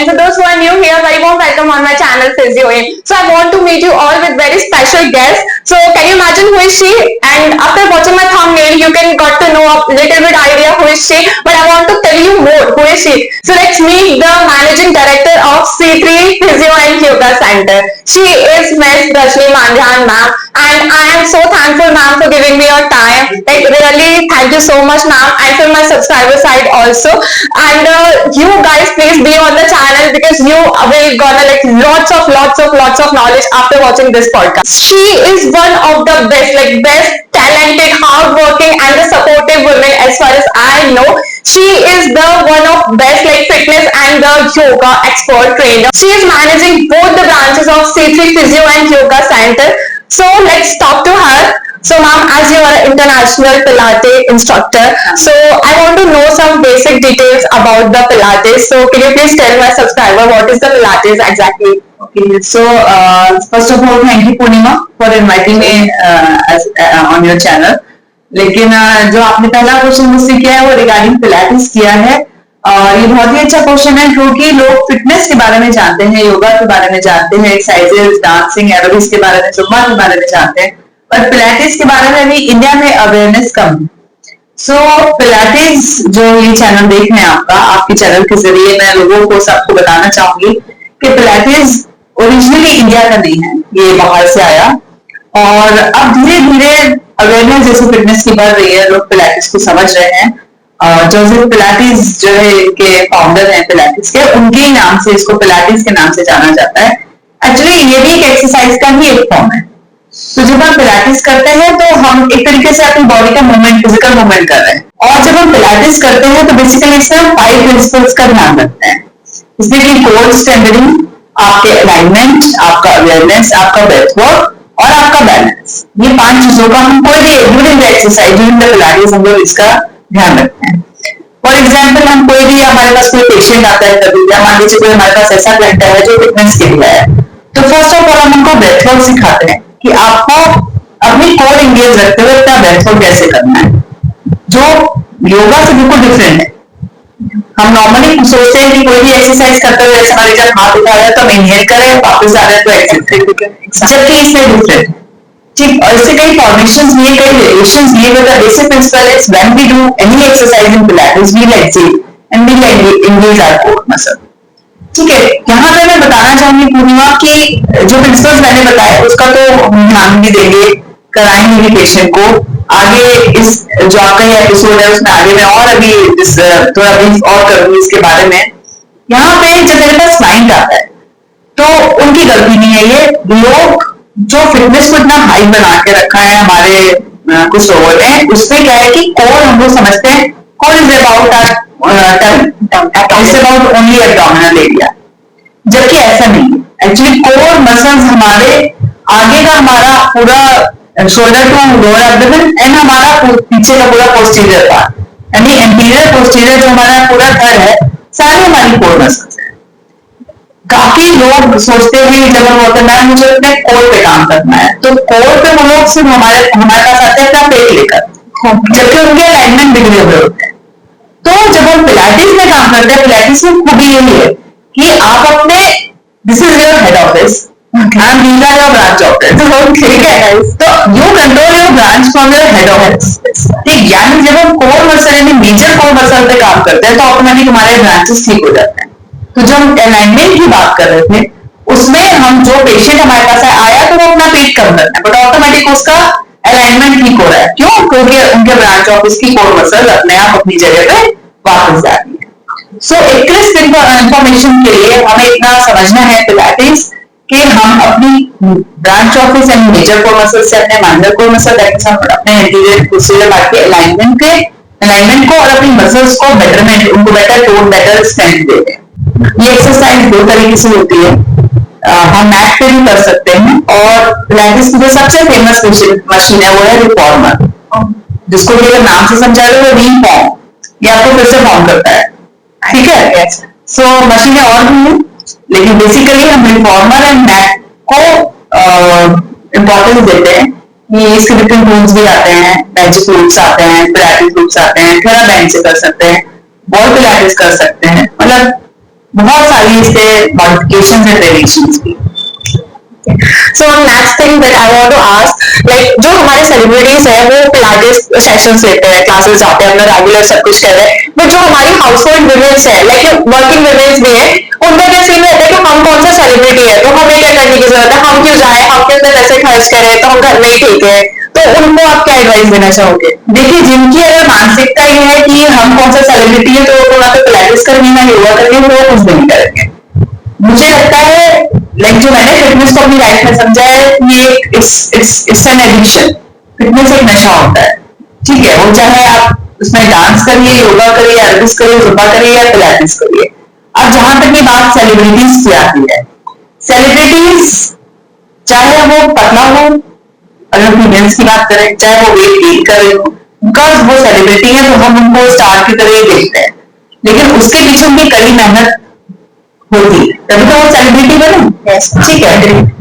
And for those who are new here, very warm welcome on my channel Physio Aim. So I want to meet you all with very special guests. So can you imagine who is she? And after watching my thumbnail, you can got to know a little bit idea who is she. But I want to tell you more. Who is she? So let's meet the managing director of C3 Physio and Yoga Center. She is Ms. Rajni Mandhan ma'am, and I am so thankful ma'am for giving me your time. Like really, thank you so much ma'am, and for my subscriber side also. And you guys please be on the channel because you will gonna like lots of knowledge after watching this podcast. She is one of the best talented, hardworking and the supportive women as far as I know. She is the one of best like fitness and the yoga expert trainer. She is managing both the branches of C3 Physio and Yoga Center. So let's talk to her. So ma'am, as you are an international Pilates instructor, so I want to know some basic details about the Pilates. So can you please tell my subscriber what is the Pilates exactly? Okay, so first of all, thank you Purnima for inviting me on your channel. लेकिन जो आपने पहला question मुझसे किया है वो regarding Pilates किया है, और ये बहुत ही अच्छा क्वेश्चन है क्योंकि लोग फिटनेस के बारे में जानते हैं, योगा के बारे में जानते हैं, एक्सरसाइजेस, डांसिंग, एरोबिक्स के बारे में, जुम्बा के बारे में जानते हैं, पर पिलाटेस के बारे में भी इंडिया में अवेयरनेस कम है. सो पिलाटेस जो ये चैनल देख रहे हैं आपके चैनल के जरिए मैं लोगों को सबको बताना चाहूंगी कि पिलाटेस ओरिजिनली इंडिया का नहीं है, ये बाहर से आया, और अब धीरे धीरे अवेयरनेस जैसे फिटनेस की बढ़ रही है, लोग पिलाटेस को समझ रहे हैं. जोसेफ पिलाटेस जो है इनके फाउंडर हैं पिलाटेस के, उनके ही नाम से इसको पिलाटेस के नाम से जाना जाता है. एक्चुअली ये भी एक एक्सरसाइज का ही एक फॉर्म है. तो जब हम पिलाटेस करते हैं तो हम एक तरीके से अपनी बॉडी का मूवमेंट, फिजिकल मूवमेंट कर रहे हैं, और जब हम पिलाटेस करते हैं तो बेसिकली इसमें हम 5 प्रिंसिपल्स का ध्यान रखते हैं, जिसमें कि कोर स्ट्रेंथनिंग, आपके अलाइनमेंट, आपका अवेयरनेस, आपका ब्रेथ वर्क और आपका बैलेंस. ये 5 चीजों का हम कोई भी during the exercise, during the Pilates हम लोग इसका ध्यान रखते हैं. फॉर एग्जाम्पल, हम कोई भी हमारे पास कोई पेशेंट आता है कभी, या मान लीजिए कोई हमारे पास ऐसा क्लाइंट है जो फिटनेस के लिए है, तो फर्स्ट ऑफ ऑल हम उनको ब्रेथ वर्क सिखाते हैं कि आपको अपनी कोर एंगेज रखते हुए अपना ब्रेथ वर्क कैसे करना है, जो योगा से बिल्कुल डिफरेंट है. हम नॉर्मली सोचते हैं कि कोई भी एक्सरसाइज करते हुए जैसे हमारे जब हाथ उठा रहे हैं तो हम इनहेल करें, वापस आ रहे हैं तो एक्सरसाइज, जबकि इसमें डिफरेंट. ठीक, और इससे कई फॉर्मेशंस दिए, कई वेरिएशंस दिए, but the basic principle is when we do any exercise in Pilates we exhale and we engage our core muscle. ठीक है, यहाँ पे मैं बताना चाहूंगी पूर्णिमा कि जो प्रिंसिपल्स मैंने बताए उसका तो हम ध्यान भी देंगे, कराएंगे भी पेशेंट को. आगे इस जो आपका ये एपिसोड है उसमें आगे मैं और अभी थोड़ा ब्रीफ और करूंगी इसके बारे में. यहाँ पे जब मेरे पास क्लाइंट आता है तो उनकी गलती नहीं है, ये लोग जो फिटनेस को इतना हाई बना के रखा है हमारे कुछ लोगों ने, उसमें क्या है कि कोर हम लोग समझते हैं core is about about only abdominal area, जबकि ऐसा नहीं है. एक्चुअली कोर मसल्स हमारे आगे का हमारा पूरा shoulder to lower abdomen and हमारा पीछे का पूरा पोस्टीरियर पार्ट, यानी एंटीरियर पोस्टीरियर जो हमारा पूरा धड़ है, सारी हमारी कोर मसल्स है. काफी लोग सोचते हैं जब हम होते हैं मुझे अपने कोर पे काम करना है, तो कोर पे वो लोग सिर्फ हमारे पास आते हैं अपना पेट लेकर, जबकि उनके अलाइनमेंट बिगड़े हुए होते हैं. तो जब हम पिलाटेस में काम करते हैं, पिलाटेस में खूबी यही है कि आप अपने this is your head office and these are your branch office. ठीक है, तो you control your branch from your head office. ठीक, यानी जब हम कोर मसल यानी मेजर कोर मसल पे काम करते हैं तो ऑटोमेटिक हमारे ब्रांचेस ठीक हो जाते हैं. तो जब हम अलाइनमेंट की बात कर रहे थे उसमें हम जो पेशेंट हमारे पास आया तो वो अपना पेट कम करता है, बट ऑटोमेटिक उसका अलाइनमेंट ठीक हो रहा है. क्यों? क्योंकि उनके ब्रांच ऑफिस की कोर मसल अपने आप अपनी जगह पे वापस जाती है. सो एक क्रिस्प इंफॉर्मेशन के लिए हमें इतना समझना है पिलाटेस कि हम अपनी branch office and major core muscle से अपने माइनर कोर मसल अपने एंटीरियर पोस्टीरियर पार्ट के अलाइनमेंट को और अपनी मसल्स को बेटरमेंट, उनको बेटर टोन, बेटर स्ट्रेंथ देते हैं. ये एक्सरसाइज 2 तरीके से होती है, हम मैट पे भी कर सकते हैं, और पिलाटेस की जो सबसे फेमस मशीन है वो है रिफॉर्मर, जिसको भी अगर नाम से समझा लो वो रीफॉर्म, ये आपको फिर से फॉर्म करता है. ठीक है, सो मशीनें और भी हैं, लेकिन बेसिकली हम रिफॉर्मर एंड मैट को इम्पोर्टेंस देते हैं. ये इसके डिफरेंट रूल्स भी आते हैं, मैजिक रूल्स आते हैं, पिलाटेस रूल्स आते हैं, थेरा बैंड से कर सकते हैं, बॉल पिलाटेस कर सकते हैं, मतलब बहुत सारी लिए इसके मॉडिफिकेशन एंड वेरिएशंस भी। So next thing that I want to ask, like जो हमारे सेलिब्रिटीज है वो पिलाटेस सेशंस लेते हैं, क्लासेस जाते हैं, अपना रेगुलर सब कुछ कर रहे हैं, बट जो हमारी हाउस होल्ड वुमेन्स है, लाइक वर्किंग वुमेन्स भी है, उनका क्या सीन रहता है कि हम कौन सा सेलिब्रिटी है तो हमें क्या करने की जरूरत है, हम क्यों जाए, हम क्यों इतने पैसे खर्च करें, तो हम घर में ही ठीक है। तो उनको आप क्या एडवाइस देना चाहोगे? देखिए, जिनकी अगर मानसिकता ये है कि हम कौन सा सेलिब्रिटी है तो वो ना तो पिलाटेस करेंगे ना योगा करेंगे, तो वो कुछ भी नहीं करेंगे। मुझे लगता है लाइक जो मैंने फिटनेस को अपनी लाइफ में समझा है, ये इट्स एन एडिक्शन। फिटनेस एक नशा होता है, ठीक है, वो चाहे आप उसमें डांस करिए, योगा करिए, एरोबिक्स करिए, जुम्बा करिए या पिलाटेस करिए। अब जहां तक ये बात सेलिब्रिटीज की आती है, सेलिब्रिटीज चाहे वो पतला हो, अगर फीमेल्स की बात करें, चाहे वो वेट गेन करे हो, बिकॉज वो सेलिब्रिटी है तो हम उनको स्टार की तरह ही देखते हैं, लेकिन उसके पीछे उनकी कड़ी मेहनत होती है, तभी तो वो सेलिब्रिटी बने। ठीक है,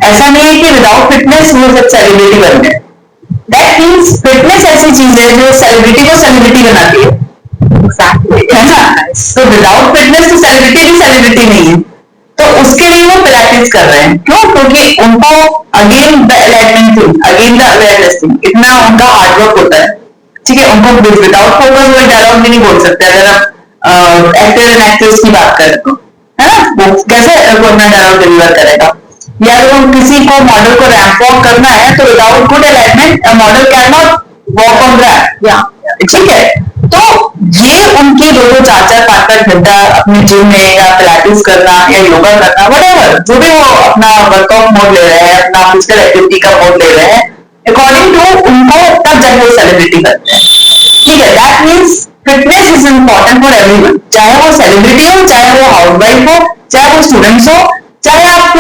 ऐसा नहीं है कि विदाउट फिटनेस वो सब सेलिब्रिटी बन गए। दैट मीन्स फिटनेस ऐसी चीज है जो सेलिब्रिटी को सेलिब्रिटी बनाती है, है ना। तो विदाउट फिटनेस तो सेलिब्रिटी भी सेलिब्रिटी नहीं है। तो उसके लिए वो पिलाटेस कर रहे हैं, क्यों? क्योंकि उनको again the alignment thing, again the awareness thing, इतना उनका हार्डवर्क होता है, ठीक है। उनको विदाउट फोकस वो डायलॉग भी नहीं बोल सकते। अगर आप एक्टर एंड एक्ट्रेस की बात करें तो, है ना, वो कैसे अपना डायलॉग डिलीवर करेगा? या अगर किसी को मॉडल को रैंप वॉक करना है तो without good alignment model can not walk on ramp, या ठीक है। तो ये उनकी 2-2, 4-4, 5-5 घंटा अपने जिम में या पिलाटेस करना या योगा करना, वटेवर जो भी वो अपना वर्कआउट मोड ले रहे हैं, अपना फिजिकल एक्टिविटी का मोड ले रहे हैं, अकॉर्डिंग टू उनको तब जाके वो सेलिब्रिटी करते हैं, ठीक है। That means fitness is important for everyone, चाहे वो सेलिब्रिटी हो, चाहे वो हाउसवाइफ हो, चाहे वो स्टूडेंट्स हो, चाहे आप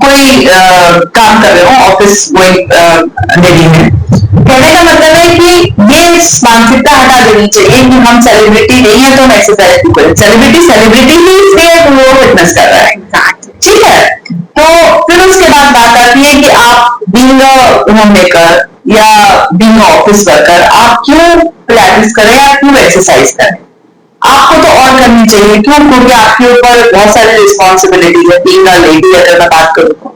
कोई काम कर रहे हो ऑफिस गोइंग लेडी में। कहने का मतलब है कि ये मानसिकता हटा देनी चाहिए कि हम सेलिब्रिटी नहीं है तो हम एक्सरसाइज भी करें। सेलिब्रिटी ही इसलिए वो फिटनेस कर रहा है, ठीक है। तो फिर उसके बाद बात आती है कि आप बीइंग अ होम मेकर या बीइंग अ ऑफिस वर्कर, आप क्यों पिलाटेस करें या क्यों एक्सरसाइज करें? आपको तो और करनी चाहिए, क्यों? क्योंकि आपके ऊपर बहुत सारी रिस्पॉन्सिबिलिटीज है। बीइंग अ लेडी अगर मैं बात करूँ तो,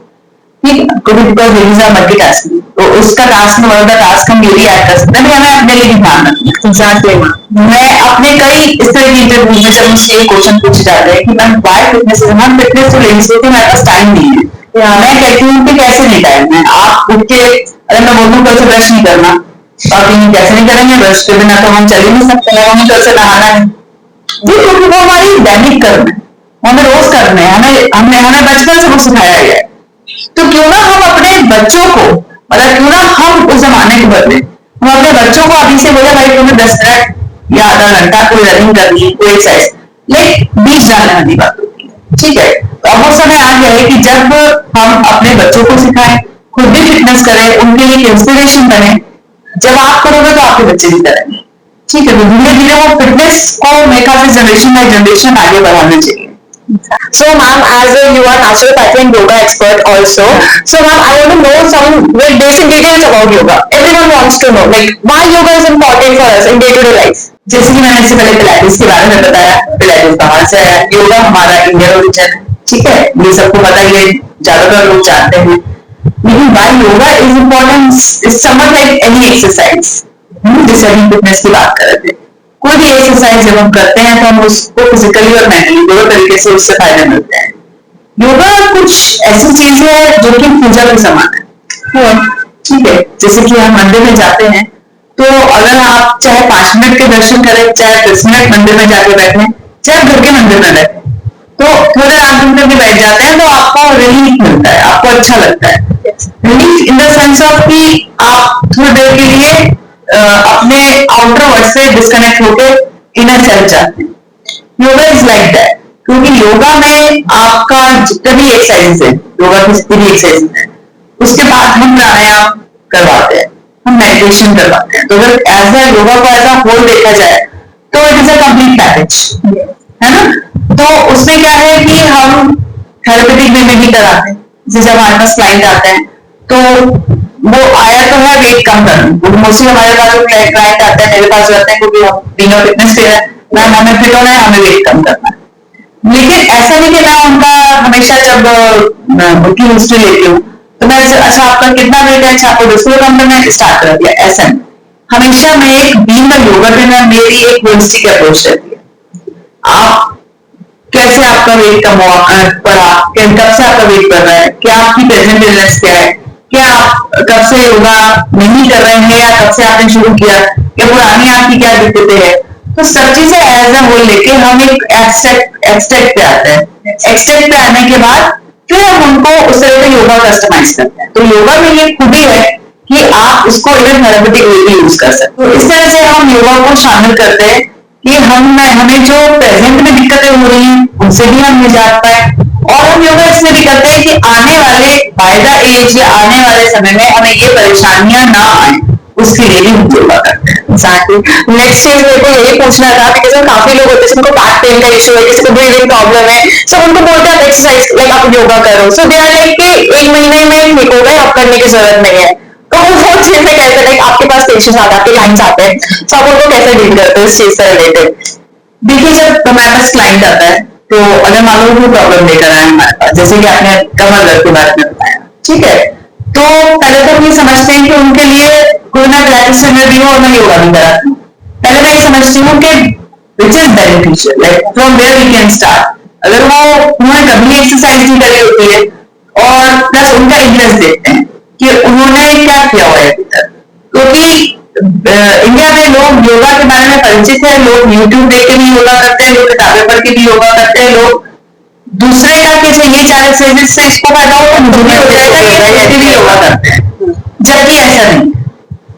ठीक है, क्योंकि बिकॉज लेडीज आर मल्टीटास्किंग, तो उसका टास्क में वन ऑफ द टास्क हम ये भी ऐड कर सकते हैं, हमें अपने लिए भी ध्यान रखना। एग्जैक्टली। मैं अपने कई इस तरह की इंटरव्यूज में जब मुझसे ये क्वेश्चन पूछे जाते हैं कि ma'am why fitness is not, fitness तो लेडीज होती है, मेरे पास टाइम नहीं है। मैं कहती हूँ कि कैसे नहीं टाइम है? आप उठ के, अगर मैं बोलूँ कल से ब्रश नहीं करना, तो आप कैसे नहीं करेंगे? ब्रश के बिना तो हम चल ही नहीं सकते हैं, हमें कल से नहाना है, क्योंकि वो हमारी दैनिक कर्म है, हमें रोज करने हैं, हमें बचपन से वो सिखाया गया है। तो क्यों ना हम अपने बच्चों को, मतलब क्यों ना हम उस जमाने को बदले, हम अपने बच्चों को अभी से बोले भाई तुम्हें 10 मिनट या आधा घंटा कोई रनिंग करनी, कोई एक्सरसाइज, लाइक बीच जाने वाली बात होती है, ठीक है। तो अब वो समय आ गया है कि जब हम अपने बच्चों को सिखाएं, खुद भी फिटनेस करें, उनके लिए इंस्पिरेशन बने। जब आप करोगे तो आपके बच्चे भी करेंगे, ठीक है। तो धीरे धीरे वो फिटनेस को मेरे ख्याल से जनरेशन बाय जनरेशन आगे बढ़ाना चाहिए। So ma'am, as you are naturopathy and yoga expert also, so ma'am, I want to know some very basic details about yoga. Everyone wants to know, like why yoga is important for us in day-to-day life. जैसे कि मैंने इससे पहले Pilates के बारे में बताया, Pilates बाहर से आया, योगा हमारा इंडियन ओरिजिन है, ठीक है, ये सबको पता, ये ज्यादातर लोग जानते हैं। लेकिन why yoga is important, is something like any exercise. जैसे अभी फिटनेस की बात कर रहे थे, कोई भी एक्सरसाइज जब हम करते हैं तो हम उसको फिजिकली और मेंटली दोनों तरीके से उससे फायदे मिलते हैं। योगा कुछ ऐसी चीज है जो कि पूजा के समान है, ठीक है। जैसे कि हम मंदिर में जाते हैं तो अगर आप चाहे 5 मिनट के दर्शन करें, चाहे 10 मिनट मंदिर में जाके बैठे, चाहे घर के मंदिर में बैठे, तो थोड़े आंख बंद करके बैठ जाते हैं तो आपको रिलीफ मिलता है, आपको अच्छा लगता है। Relief in the sense of कि आप थोड़ी देर के लिए अपने आउटर वर्ल्ड से डिस्कनेक्ट होकर इनर सेल्फ जाते हैं। योगा इज लाइक दैट, क्योंकि योगा में आपका जितने भी एक्सरसाइज है, योगा की जितनी भी एक्सरसाइज है, उसके बाद हम प्राणायाम करवाते हैं, हम मेडिटेशन करवाते हैं। तो अगर एज ए योगा को एज अ होल देखा जाए तो it is a complete package, है ना। तो उसमें क्या है कि हम थेरेपेटिक वे में भी कराते हैं। जैसे जब हमारे पास क्लाइंट आते हैं तो वो आया तो है वेट कम करना, मोस्टली हमारे पास जो क्लाइंट आते हैं मेरे पास रहते हैं क्योंकि हम being a fitness trainer, ma'am हमें फिट होना है, हमें वेट कम करना है। लेकिन ऐसा नहीं कि मैं उनका हमेशा जब उनकी हिस्ट्री लेती हूँ तो मैं अच्छा आपका कितना वेट है, अच्छा आपको 10 किलो कम करना है, स्टार्ट कर दिया, ऐसा नहीं। हमेशा मैं एक बीइंग अ योगा ट्रेनर, मेरी एक होलिस्टिक अप्रोच रहती है। आप कैसे आपका वेट कम बढ़ा, कब से आपका वेट बढ़ रहा है, क्या आपकी प्रेजेंट इलनेस क्या है, क्या आप कब से योगा नहीं कर रहे हैं या कब से आपने शुरू किया, या पुरानी आपकी क्या दिक्कतें हैं, तो सब चीजें एज ए होल लेके हम एक एक्सटेक्ट पे आते हैं। एक्सटेक्ट पे आने के बाद फिर हम उनको उस तरह का योगा कस्टमाइज करते हैं। तो योगा में ये खूबी है कि आप उसको इवन थेरेपेटिक वे भी यूज कर सकते हो। तो इस तरह से हम योगा को शामिल करते हैं कि हमें जो प्रेजेंट में दिक्कतें हो रही हैं उनसे भी हम निजात पाए, और हम योगा इसलिए भी करते हैं कि आने वाले बाय द एज या आने वाले समय में हमें ये परेशानियां ना आए, उसके लिए भी हम योगा करते हैं। एग्जैक्टली, नेक्स्ट चीज मेरे को यही पूछना था, बिकॉज काफी लोग होते हैं जिनको बैक पेन का इशू है, किसी को ब्रीदिंग प्रॉब्लम है, सो उनको बोलते हैं एक्सरसाइज लाइक आप योगा करो, सो दे आर लाइक कि 1 महीने में ठीक हो गए, आप करने की जरूरत नहीं है। तो वो चीजें कैसे, लाइक आपके पास पेशेंट्स आते हैं, आपके क्लाइंट्स आते हैं, तो आप उनको कैसे डील करते हो इस चीज से रिलेटेड? देखिए, जब हमारे पास क्लाइंट आता है तो अगर मान लो कोई प्रॉब्लम लेकर आए हमारे पास, जैसे कि आपने कमर दर्द के बारे में बताया, ठीक है, तो पहले तो हम ये समझते हैं कि उनके लिए कोई ना प्रैक्टिस भी हो और मैं योगा भी कराती हूँ। पहले मैं ये समझती हूँ कि which is beneficial, like from where we can start. अगर वो उन्होंने कभी एक्सरसाइज नहीं करी होती है और प्लस उनका इंटरेस्ट देखते हैं कि उन्होंने क्या किया हुआ है अभी तक, क्योंकि इंडिया में लोग योगा के बारे में परिचित है, लोग यूट्यूब देख के भी योगा करते हैं, लोग किताबें पढ़ के भी योगा करते हैं, लोग दूसरे का कैसे ये 4 एक्सरसाइज से इसको फायदा हो तो मुझे भी हो जाएगा, ये भी योगा करते हैं, जबकि ऐसा नहीं।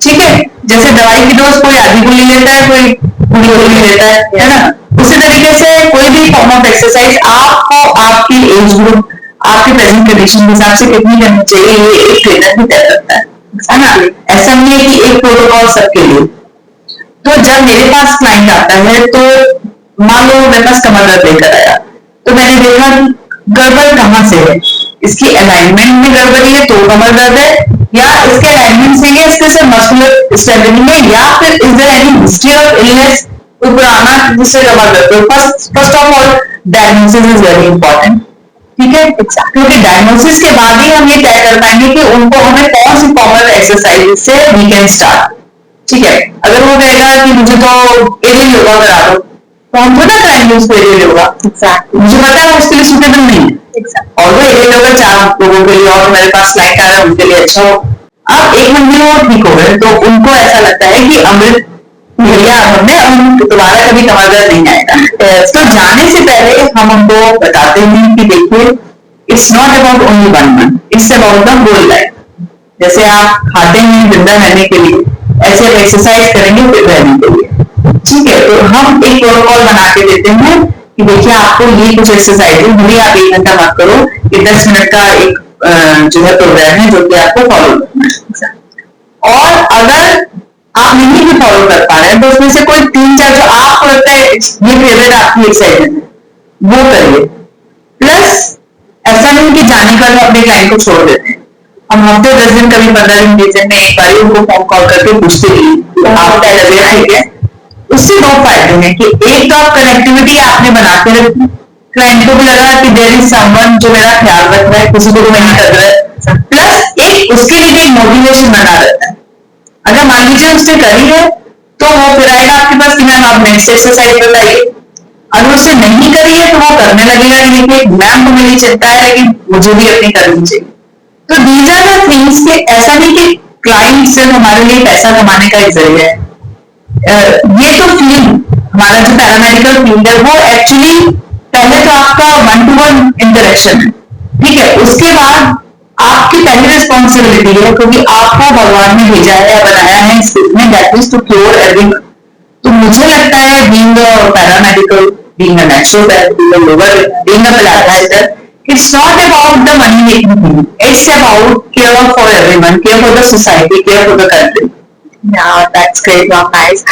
ठीक है, जैसे दवाई की डोज कोई आधी गोली लेता है, कोई पूरी गोली लेता है ना, उसी तरीके से कोई भी फॉर्म ऑफ एक्सरसाइज आपको आपकी एज ग्रुप, आपके प्रेजेंट कंडीशन के हिसाब से कितनी करनी चाहिए, ये एक ट्रेनर भी तय करता है ना। ऐसा नहीं है कि एक प्रोटोकॉल सबके लिए। तो जब मेरे पास क्लाइंट आता है तो मान लो मेरे पास कमर दर्द लेकर आया, तो मैंने देखा गड़बड़ कहां से है, इसकी अलाइनमेंट में गड़बड़ी है तो कमर दर्द है, या इसके अलाइनमेंट से है, इसके सिर्फ मस्कुलर स्ट्रेंथनिंग है, या फिर is there any history of illness, कोई पुराना जिससे कमर दर्द हो। First of all diagnosis is very important, ठीक है, क्योंकि डायग्नोसिस के बाद ही हम ये तय कर पाएंगे कि उनको हमें कौन सी फॉर्म ऑफ एक्सरसाइज से वी कैन स्टार्ट। ठीक है, अगर वो कहेगा कि मुझे तो एरियल योगा करा दो, तो हम थोड़ा कराएंगे उसको एरियल योगा, मुझे पता है उसके लिए सुटेबल नहीं है, और वो एरियल योगा 4 लोगों के लिए और मेरे पास क्लाइंट आ रहा है उनके लिए अच्छा हो। अब 1 महीने वो ठीक हो गए तो उनको ऐसा लगता है कि अमृत भैया हमने, अब दोबारा कभी कमर दर्द नहीं आएगा। तो जाने से पहले हम उनको बताते हैं कि देखिए, it's not about only 1 month, it's about the whole life. जैसे आप खाते हैं जिंदा रहने के लिए, ऐसे आप एक्सरसाइज करेंगे फिर रहने के लिए। ठीक है, तो हम एक प्रोटोकॉल बना के देते हैं कि देखिए आपको ये कुछ एक्सरसाइज है, भले आप 1 घंटा मत करो, ये 10 मिनट का एक जो है प्रोग्राम है जो कि आपको फॉलो करना है। और अगर आप नहीं भी फॉलो कर पा रहे हैं तो उसमें से कोई 3-4 जो आपको लगता है ये फेवरेट आपकी एक्सरसाइज है वो करिए। प्लस ऐसा नहीं कि जाने पर अपने क्लाइंट को छोड़ देते हैं, हम हफ्ते 10 दिन कभी 15 दिन 20 दिन में एक बार उनको फोन कॉल करके पूछते रहिए आपको क्या लग रहा है। उससे 2 फायदे हैं कि एक तो आप कनेक्टिविटी आपने बना के रखी, क्लाइंट को भी लगा कि देयर इज समवन जो मेरा ख्याल रख रहा है, किसी को तो नहीं कर रहा है, प्लस एक उसके लिए एक मोटिवेशन बना रहता है। अगर मान लीजिए उसने करी है तो वो फिर आएगा आपके पास कि मैम आप नेक्स्ट एक्सरसाइज बताइए, अगर उसने नहीं करी है तो वो करने लगेगा कि देखिए मैम को मेरी चिंता है लेकिन मुझे भी अपनी करनी चाहिए। तो दीज आर द थिंग्स कि ऐसा नहीं कि क्लाइंट सिर्फ हमारे लिए पैसा कमाने का एक जरिया है। ये तो फील्ड हमारा जो पैरामेडिकल फील्ड है वो एक्चुअली पहले तो आपका 1-to-1 इंटरेक्शन है, ठीक है, उसके बाद आपकी पहली रिस्पॉन्सिबिलिटी है क्योंकि आपको भगवान ने भेजा है या बनाया है इसमें, that is to cure everyone. तो मुझे लगता है being a paramedical, being a naturopath, being a Pilates, it's not about the money making thing, it's about care for everyone, care for the society, care for the country. Yeah, that's great, mom. Nice.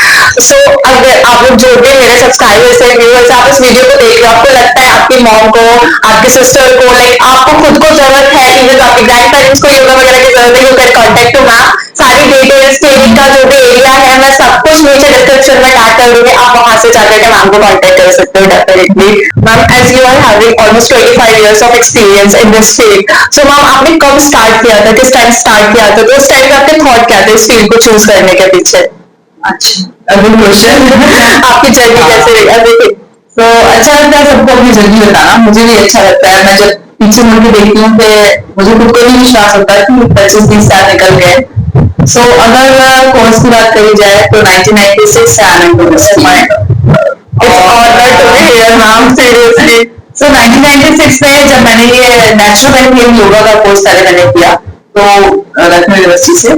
So, अगर आप लोग जो भी मेरे subscribers हैं, viewers, आप इस video को देख रहे हो, आपको लगता है आपकी मॉम को, आपके सिस्टर को, लाइक आपको खुद को जरूरत है, इवन आपके ग्रैंड पेरेंट्स को योगा वगैरह की जरूरत है, you can contact to ma'am. सारी डिटेल्स ट्रेनिंग का जो भी एरिया है, मैं सब कुछ नीचे डिस्क्रिप्शन में टैग कर दूंगी, आप वहां से जाकर के मैम को कॉन्टेक्ट कर सकते हो definitely. Ma'am, as you are having almost 25 years of experience in this field, so ma'am आपने कब स्टार्ट किया था, किस टाइम स्टार्ट किया था, तो उस टाइम पे आपके थॉट क्या थे इस फील्ड को चूज करने के पीछे? अच्छा, गुड क्वेश्चन। आपकी जर्नी कैसे रही एवरीथिंग? तो अच्छा लगता है सबको अपनी जर्नी बताना, मुझे भी अच्छा लगता है। मैं जब पीछे मुड़ के देखती हूँ तो मुझे खुद को भी विश्वास होता है कि 25-30 साल निकल गए। सो अगर कोर्स की बात करी जाए तो 1996 से आई एम सीरियसली। सो 1996 में जब मैंने ये नेचुरोपैथी एंड योगा का कोर्स पहले मैंने किया तो लखनऊ यूनिवर्सिटी से,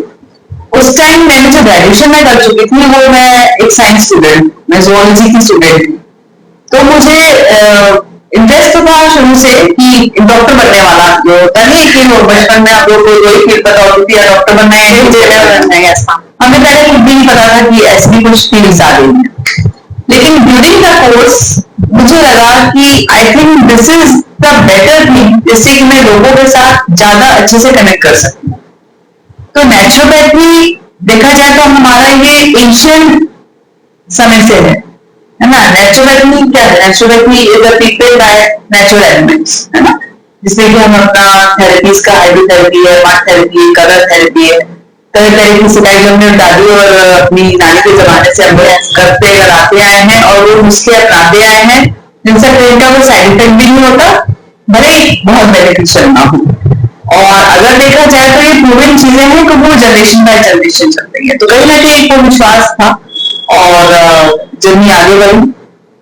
उस टाइम मैंने जो ग्रेजुएशन में कर चुकी थी वो मैं एक साइंस स्टूडेंट, मैं जोलॉजी की स्टूडेंट थी। तो मुझे इंटरेस्ट तो था शुरू से कि डॉक्टर बनने वाला, जो होता नहीं कि लोग बचपन में आप लोग को वही फील्ड पता होती है डॉक्टर बनना है, इंजीनियर बनना है, ऐसा हमें पहले खुद भी नहीं पता था कि ऐसी भी कुछ फील्ड्स आ गई हैं। लेकिन ड्यूरिंग द कोर्स मुझे लगा कि I think this is the better thing, जिससे कि मैं लोगों के साथ ज्यादा अच्छे से कनेक्ट कर सकती हूँ। तो नेचुरोपैथी देखा जाए तो हमारा ये एंशियंट समय से है ना। नेचुरोपैथी क्या है? Naturopathy is a treatment by natural elements, है ना, जिसमें कि हम अपना थेरेपीज का हाइड्रोथेरेपी है, मार्ट थेरेपी है, कलर थेरेपी है, तरह तरह की सिखाई जो हमने दादी और अपनी नानी के जमाने से हम करते कराते आए हैं और वो नुस्खे अपनाते आए हैं, जिनसे ट्रेन का कोई साइड इफेक्ट भी नहीं होता, भले ही बहुत बेनिफिशियल ना हो। और अगर देखा जाए तो ये प्रूवन चीजें हैं कि वो जनरेशन बाय जनरेशन चल रही है। तो कहीं ना कहीं एक विश्वास था और जर्नी आगे बढ़ी।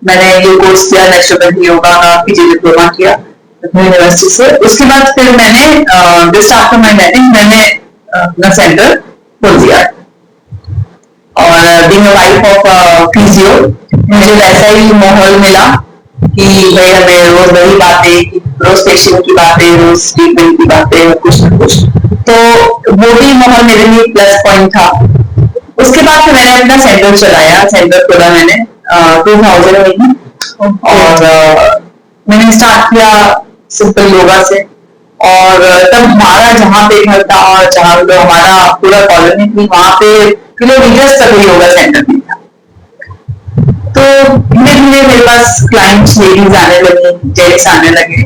मैंने ये कोर्स किया नेचुरोपैथी योगा का, पीजी डिप्लोमा किया यूनिवर्सिटी से। उसके बाद फिर मैंने जस्ट आफ्टर माय मैरिज मैंने अपना सेंटर खोल दिया। और being a wife of physio मुझे वैसा ही माहौल मिला कि भाई हमें रोज वही बातें, रोज पेशेंट की बातें, रोज ट्रीटमेंट की बातें, कुछ न कुछ, तो वो भी माहौल मेरे लिए प्लस पॉइंट था। उसके बाद फिर मैंने अपना सेंटर चलाया, सेंटर खोला मैंने 2000 में, और मैंने स्टार्ट किया सिंपल योगा से। और तब हमारा जहाँ पे घर था और जहाँ पे हमारा पूरा कॉलोनी थी वहां पे किलोमीटर तक योगा सेंटर नहीं था। तो धीरे धीरे मेरे पास क्लाइंट्स लेडीज आने लगी, जेंट्स आने लगे,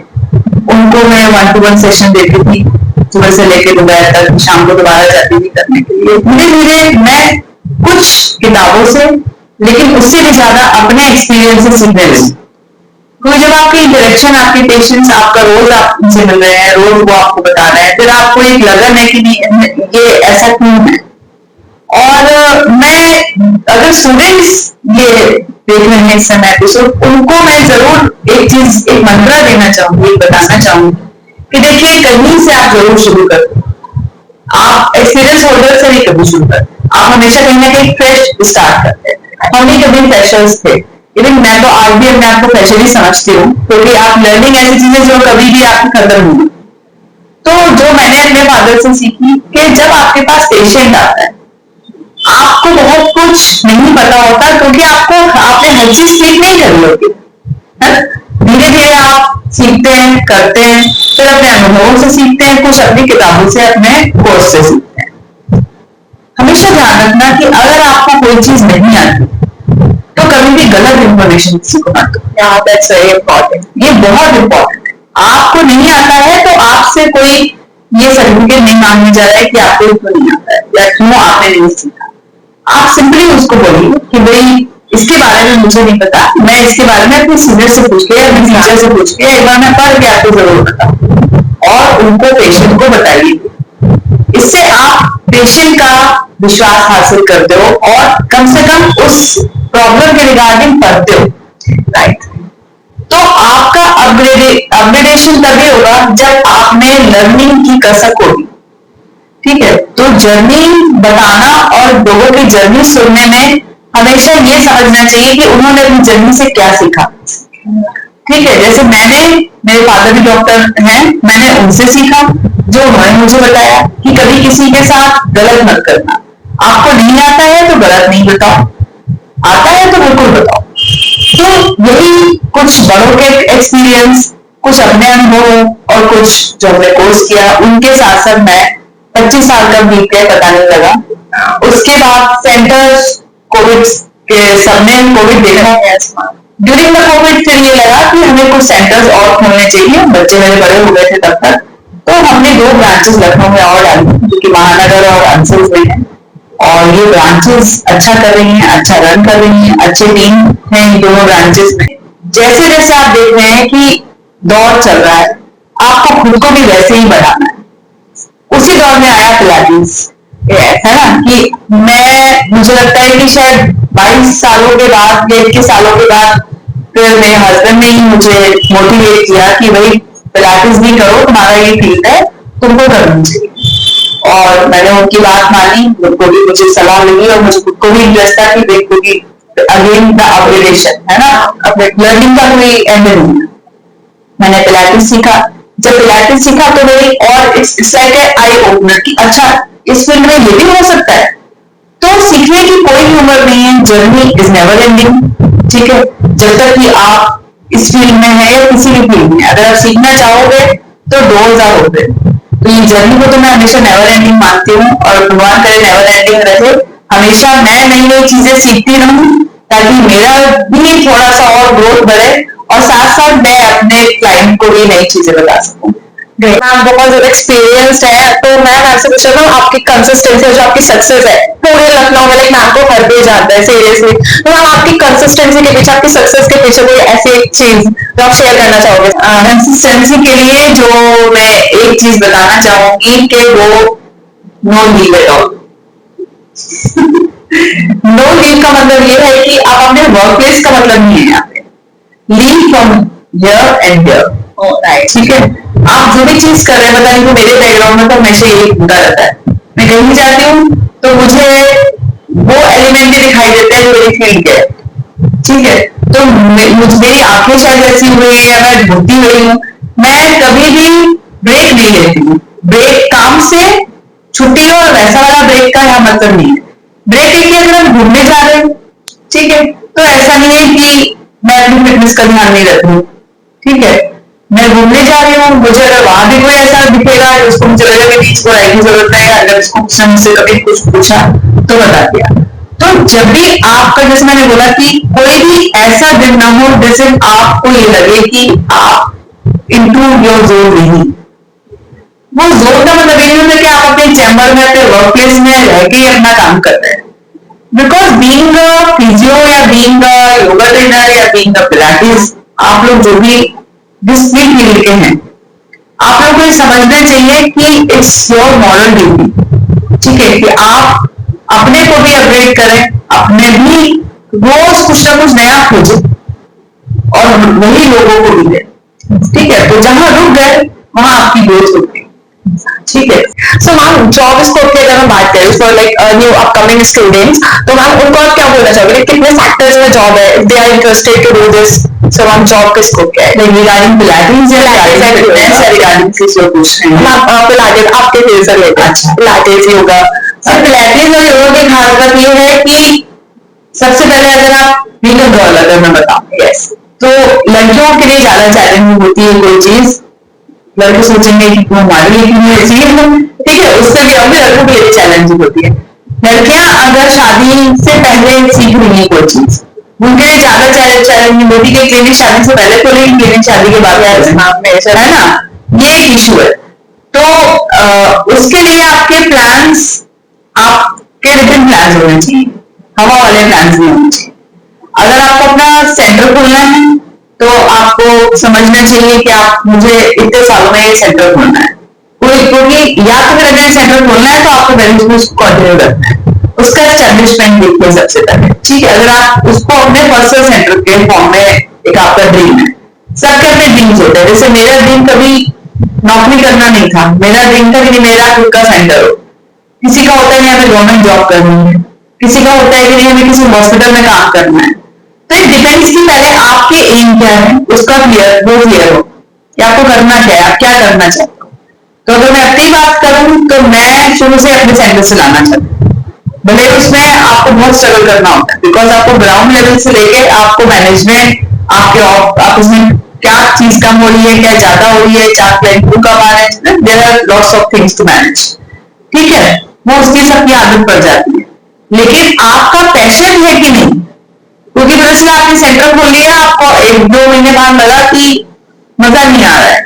उनको मैं 1-to-1 सेशन देती थी सुबह से लेकर दोपहर तक, शाम को दोबारा जाती थी करने के लिए। धीरे धीरे मैं कुछ किताबों से लेकिन उससे भी ज्यादा अपने एक्सपीरियंस से सीखने लगी। क्योंकि जब आपकी इंटरेक्शन, आपके पेशेंट्स आपका रोज आपसे मिल रहे हैं, रोज वो आपको बता रहे हैं, फिर आपको एक लगन है कि नहीं ये ऐसा क्यों है। और मैं अगर स्टूडेंट्स ये देख रहे हैं इस समय एपिसोड, उनको मैं जरूर एक चीज, एक मंत्रा देना चाहूंगी, बताना चाहूंगी कि देखिए कहीं से आप जरूर शुरू करें। आप एक्सपीरियंस होल्डर से नहीं कभी शुरू करते, आप हमेशा कहीं ना कहीं फ्रेश स्टार्ट करते हैं। हम भी कभी फ्रेशर्स थे, इवन मैं तो आज भी अपने आपको फ्रेशर ही समझती हूँ, क्योंकि आप लर्निंग ऐसी चीजें जो कभी भी आपकी खत्म होगी। तो जो मैंने अपने फादर से सीखी कि जब आपके पास पेशेंट आता है, आपको बहुत कुछ नहीं पता होता, क्योंकि आपने हर चीज सीख नहीं करी होती। धीरे धीरे आप सीखते हैं, करते हैं, फिर अपने अनुभवों से सीखते हैं, कुछ अपनी किताबों से, अपने कोर्स से सीखते हैं। हमेशा ध्यान रखना कि अगर आपको कोई चीज नहीं आती तो कभी भी गलत इंफॉर्मेशन किसी को मत दो। दैट्स वेरी इंपॉर्टेंट, ये बहुत इंपॉर्टेंट है। आपको नहीं आता है तो आपसे कोई ये सर्टिफिकेट नहीं मांगने जा रहा है कि आपको क्यों नहीं आता है या क्यों आपने नहीं सीखा। आप सिंपली उसको बोलिए कि भाई इसके बारे में मुझे नहीं पता, मैं इसके बारे में अपने सीनियर से पूछ के, अपने टीचर से पूछ के एक बार मैं पढ़ के आपको जरूर बताऊं, और उनको पेशेंट को बताइए। इससे आप पेशेंट का विश्वास हासिल करते हो और कम से कम उस प्रॉब्लम के रिगार्डिंग पढ़ते हो, राइट। तो आपका अपग्रेडेशन तभी होगा जब आप में लर्निंग की कसक होगी, ठीक है। तो जर्नी बताना और लोगों की जर्नी सुनने में हमेशा ये समझना चाहिए कि उन्होंने अपनी जर्नी से क्या सीखा, ठीक है। जैसे मेरे फादर भी डॉक्टर हैं, मैंने उनसे सीखा जो उन्होंने मुझे बताया कि कभी किसी के साथ गलत मत करना, आपको नहीं आता है तो गलत नहीं बताओ, आता है तो बिल्कुल बताओ। तो यही कुछ बड़ों के एक्सपीरियंस, कुछ अपने अनुभव और कुछ जो हमने कोर्स किया उनके साथ साथ मैं 25 साल का बीत गए पता नहीं लगा। उसके बाद सेंटर्स कोविड के सबने कोविड देखा है, ड्यूरिंग द कोविड फिर ये लगा कि हमें कुछ सेंटर्स और खोलने चाहिए, बच्चे मेरे बड़े हो गए थे तब तक, तो हमने 2 ब्रांचेस लखनऊ में और डाली जो कि महानगर और अंसुल में है, और ये ब्रांचेस अच्छा कर रही हैं, अच्छा रन कर रही हैं, अच्छे टीम है इन दोनों ब्रांचेस में। जैसे जैसे आप देख रहे हैं कि दौर चल रहा है, आपको खुद को भी वैसे ही बढ़ाना है। उसी दौर में आया पिलाटीज, है ना, कि मुझे लगता है कि शायद 22 सालों के बाद या 21 सालों के बाद फिर मेरे हस्बैंड ने ही मुझे मोटिवेट किया कि भाई पिलाटीज भी करो, तुम्हारा ये फील्ड है, तुमको करना चाहिए। और मैंने उनकी बात मानी, उनको भी मुझे सलाह मिली और मुझे खुद को भी इंटरेस्ट था कि देखो कि अगेन द अपग्रेडेशन है ना, अपने लर्निंग का कोई एंड नहीं है। मैंने पिलाटीज सीखा, जब पिलाटीज सीखा तो मेरी और इट्स लाइक आई ओपनर कि अच्छा इस फील्ड में ये भी हो सकता है। तो सीखने की कोई भी उम्र नहीं है, जर्नी इज नेवर एंडिंग, ठीक है। जब तक कि आप इस फील्ड में है या किसी भी फील्ड में, अगर आप सीखना चाहोगे तो डोर्स आर ओपन। तो ये जर्नी को तो मैं हमेशा नेवर एंडिंग मानती हूँ और भगवान करे नेवर एंडिंग रहे, हमेशा मैं नई नई चीजें सीखती रहूं ताकि मेरा भी थोड़ा सा और ग्रोथ बढ़े और साथ साथ मैं अपने क्लाइंट को भी नई चीजें बता सकूं। मैम बहुत ज्यादा एक्सपीरियंस है, तो मैम आपसे पूछ रहा हूँ आपकी कंसिस्टेंसी जो आपकी सक्सेस है पूरे लखनऊ में, लाइक मैम को हर कोई जानता है सीरियसली, तो मैम आपकी कंसिस्टेंसी के पीछे, आपकी सक्सेस के पीछे कोई ऐसी एक चीज जो आप शेयर करना चाहोगे? कंसिस्टेंसी के लिए जो मैं एक चीज बताना चाहूंगी कि वो no leave at all. No leave का मतलब ये है कि आप अपने वर्क प्लेस का मतलब नहीं है यहाँ पे, leave from here and here, ठीक है। आप जो भी चीज कर रहे हैं, पता नहीं तो मेरे बैकग्राउंड में तो हमेशा यही होता रहता है, मैं कहीं जाती हूँ तो मुझे वो एलिमेंट भी दिखाई देते हैं जो मेरी फील्ड के, ठीक है। तो मेरी आंखें शायद ऐसी हुई है या मैं ढूंढती हुई हूँ, मैं कभी भी ब्रेक नहीं लेती हूँ। ब्रेक काम से छुट्टी और वैसा वाला ब्रेक का यहाँ मतलब नहीं है। ब्रेक एक अगर हम घूमने जा रहे हैं, ठीक है, तो ऐसा नहीं है कि मैं अपनी फिटनेस का ध्यान नहीं रखूं, ठीक है। मैं घूमने जा रही हूँ, मुझे अगर वहां भी कोई ऐसा दिखेगा उसको मुझे लगेगा कि इसको राइट की जरूरत है, अगर उसको मुझसे कभी कुछ पूछा तो बता दिया। तो जब भी आपका, जैसे मैंने बोला कि कोई भी ऐसा दिन ना हो जैसे आपको ये लगे कि आप इनटू योर जोन नहीं, वो जोन का मतलब ये नहीं होता कि आप अपने चैम्बर में, अपने वर्क प्लेस में रह के ही अपना काम कर रहे हैं। बिकॉज बीइंग अ फिजियो या बीइंग अ योगा ट्रेनर या बीइंग अ पिलाटीज, आप लोग जो भी जिस भी फील्ड के हैं, आप लोग को समझना चाहिए कि इट्स योर मॉरल ड्यूटी, ठीक है, कि आप अपने को भी अपग्रेड करें, अपने भी रोज कुछ ना कुछ नया खोजें और वही लोगों को भी दें, ठीक है। तो जहां रुक गए वहां आपकी ग्रोथ होगी, ठीक है। सो मैम जॉब स्कोप की अगर हम बात करें for like new upcoming students, तो मैम उनको आप क्या बोलना चाहोगे? कितने फैक्टर्स में जॉब है, if they are interested to do this, so ma'am job का स्कोप क्या है? रिगार्डिंग पिलाटीज या रिगार्डिंग किस जो पूछ रहे हैं? मैम पिलाटीज आपके फील्ड से रिलेटेड। अच्छा, पिलाटीज योगा। सर पिलाटीज और योगा की खास बात ये है कि सबसे पहले अगर आप फीमेल गर्ल अगर मैं बताऊं, यस, तो लड़कियों के लिए ज्यादा चैलेंजिंग होती है कोई चीज। लड़के सोचेंगे कि तुम हमारे लिए क्यों ऐसी है, ठीक है, उससे भी होंगे, लड़कों के लिए चैलेंजिंग होती है। लड़कियां अगर शादी से पहले सीख रही है कोई चीज, उनके लिए ज्यादा चैलेंजिंग होती है। क्लिनिक शादी से पहले खोलेगी, क्लिनिक शादी के बाद है ना, ये एक इशू है। तो उसके लिए आपके प्लान्स, आपके डिफरेंट प्लान्स होने चाहिए, हवा वाले प्लान्स नहीं होने चाहिए। अगर आपको अपना सेंटर खोलना है तो आपको समझना चाहिए कि आप, मुझे इतने सालों में ये सेंटर खोलना है, क्योंकि या तो फिर अगर सेंटर खोलना है तो आपको बिजनेस को कंटिन्यू रखना है, उसका एस्टेब्लिशमेंट देखिए सबसे पहले, ठीक है। अगर आप उसको अपने पर्सनल सेंटर के फॉर्म में, एक आपका ड्रीम है, सबके अपने ड्रीम्स होते हैं। जैसे मेरा ड्रीम कभी नौकरी करना नहीं था, मेरा ड्रीम था कि मेरा खुद का सेंटर हो। किसी का होता है नहीं हमें गवर्नमेंट जॉब करनी है, किसी का होता है कि नहीं हमें किसी हॉस्पिटल में काम करना है। तो इट डिपेंड्स कि पहले आपके एम क्या है, उसका क्लियर हो कि आपको करना क्या है, आप क्या करना चाहते हो। तो अगर मैं अपनी बात करूं तो मैं शुरू से अपने सेंटर से लाना चाहती हूँ, भले उसमें आपको बहुत स्ट्रगल करना होता है, बिकॉज आपको ग्राउंड लेवल से लेके आपको मैनेजमेंट, आप उसमें क्या चीज कम हो रही है, क्या ज्यादा हो रही है, चार क्लाइंट को कब आना है, there are lots of things to manage. ठीक है, वो उसकी सबकी आदत पड़ जाती है, लेकिन आपका पैशन है कि नहीं, क्योंकि दरअसल आपने सेंटर खोल लिया, आपको 1-2 महीने बाद लगा कि मजा नहीं आ रहा है।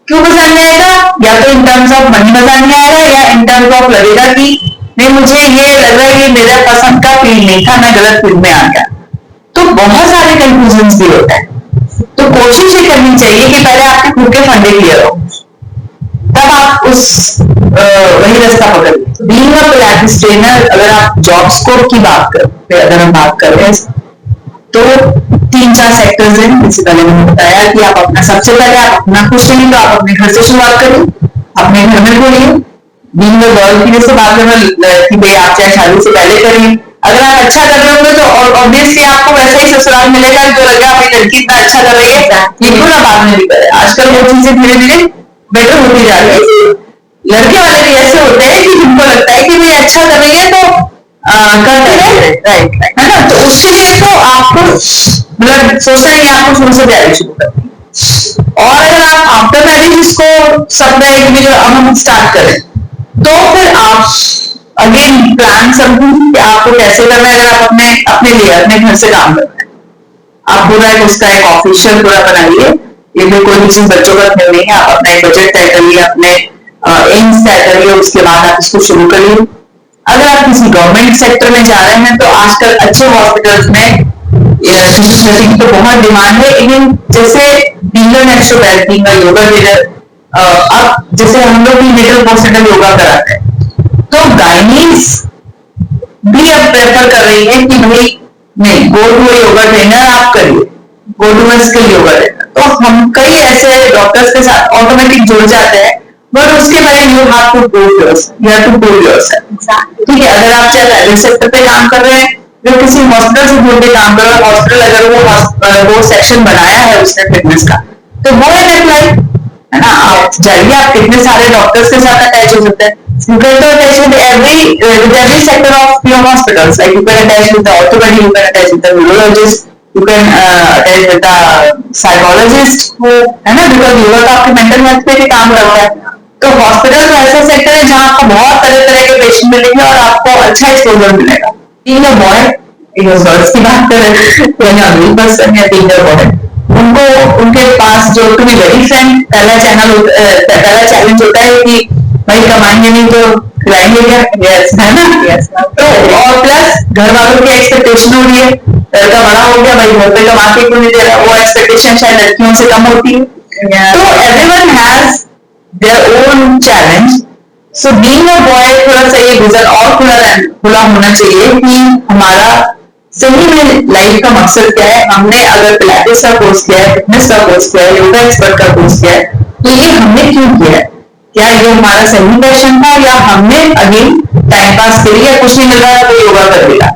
क्यों मजा नहीं आएगा? या तो इन टर्म्स ऑफ मनी मजा नहीं आएगा, या इन टर्म्स ऑफ लगेगा कि नहीं, मुझे ये लग रहा है ये मेरा पसंद का फील्ड नहीं था, मैं गलत फील्ड में आ गया। तो बहुत सारे कंफ्यूजन भी होते हैं। तो कोशिश ये करनी चाहिए कि पहले आपके खुद के फंडे क्लियर हो, तब आप उस वही रास्ता पकड़िए। बीइंग अ पिलाटेस ट्रेनर, अगर आप जॉब स्कोप की बात करें, अगर हम बात कर रहे हैं, तो 3-4 सेक्टर्स हैं। जैसे पहले मैंने बताया कि आप अपना, सबसे पहले आप अपना खुश रहिए, तो आप अपने घर से शुरुआत करें, अपने घर में खोलिए। बीइंग अ गर्ल की जैसे बात करें कि भाई आप चाहे शादी से पहले करिए, अगर आप अच्छा कर रहे होंगे तो ऑब्वियसली आपको वैसा ही ससुराल मिलेगा जो लगे आपकी लड़की इतना अच्छा कर रही है, ये क्यों ना बाद में भी करे। आजकल वो चीजें धीरे धीरे बेटर होती जा रही है। लड़के वाले भी ऐसे होते हैं कि जिनको लगता है कि भाई अच्छा कर रही है तो करते रहे, राइट, है ना। तो उसके लिए तो आपको मतलब सोचना है कि आपको शुरू से तैयारी शुरू करनी है। और अगर आप आफ्टर मैरिज इसको सपना इंडिविजुअल अब हम स्टार्ट करें, तो फिर आप अगेन प्लान समझिए कि आपको कैसे करना है। अगर आप अपने अपने लिए अपने घर से काम करना है, आप पूरा उसका एक ऑफिशियल पूरा बनाइए, ये कोई भी चीज बच्चों का नहीं है। आप अपना एक बजट तय करिए, अपने एम्स तय करिए, उसके बाद आप इसको शुरू करिए। अगर आप किसी गवर्नमेंट सेक्टर में जा रहे हैं तो आजकल अच्छे हॉस्पिटल्स में फिजियोथेरेपी की तो बहुत डिमांड है। लेकिन जैसे डीलर नेचुरोपैथी का योगा ट्रेनर, अब जैसे हम लोग भी मिडिल पोस्टल योगा कराते हैं, तो गाइनीज भी अब प्रेफर कर रही है कि भाई नहीं, गो टू योगा ट्रेनर आप करिए, go to skill yoga trainer. तो हम कई ऐसे डॉक्टर्स के साथ ऑटोमेटिक जुड़ जाते हैं, बट उसके पहले you have to prove yourself, you have to prove yourself. ठीक है, अगर आप चाहे प्राइवेट सेक्टर पे काम कर रहे हैं, जो किसी हॉस्पिटल से जुड़ के काम कर रहे हैं, हॉस्पिटल अगर वो सेक्शन बनाया है उसने फिटनेस का, तो वो एक अप्लाई, है ना। आप जाइए, आप कितने सारे डॉक्टर्स के साथ अटैच हो सकते हैं। You can attach with every sector of your hospitals. Like you can attach with the orthopedic, you can attach with the neurologist, you can attach with the psychologist, है ना, because योगा तो आपके mental health पे भी काम करता है। तो हॉस्पिटल ऐसा सेक्टर है जहाँ आपको बहुत तरह तरह के पेशेंट मिलेंगे और आपको अच्छा एक्सपोजर मिलेगा। बीइंग अ बॉय, गर्ल्स की बात करें या मेल पर्सन या बीइंग अ बॉय, उनको उनके पास जो टू बी वेरी फ्रैंक, पहला चैलेंज होता है कि भाई कमाएंगे नहीं तो खिलाएंगे क्या, यस, है ना। तो और प्लस घर वालों की एक्सपेक्टेशन हो रही है, लड़का बड़ा हो गया, भाई घर पे कमा के क्यों नहीं दे रहा, वो एक्सपेक्टेशन शायद लड़कियों से कम होती है। तो everyone has their own challenge. So being a boy, थोड़ा सा ये विजन और खुला होना चाहिए कि हमारा सही में लाइफ का मकसद क्या है। हमने अगर पिलाटेस का कोर्स किया है, फिटनेस का कोर्स किया है, योगा एक्सपर्ट का कोर्स किया है, तो ये हमने क्यों किया है? क्या ये हमारा सही पैशन था, या हमने अगेन टाइम पास के लिए, कुछ नहीं मिल रहा तो योगा कर दिया,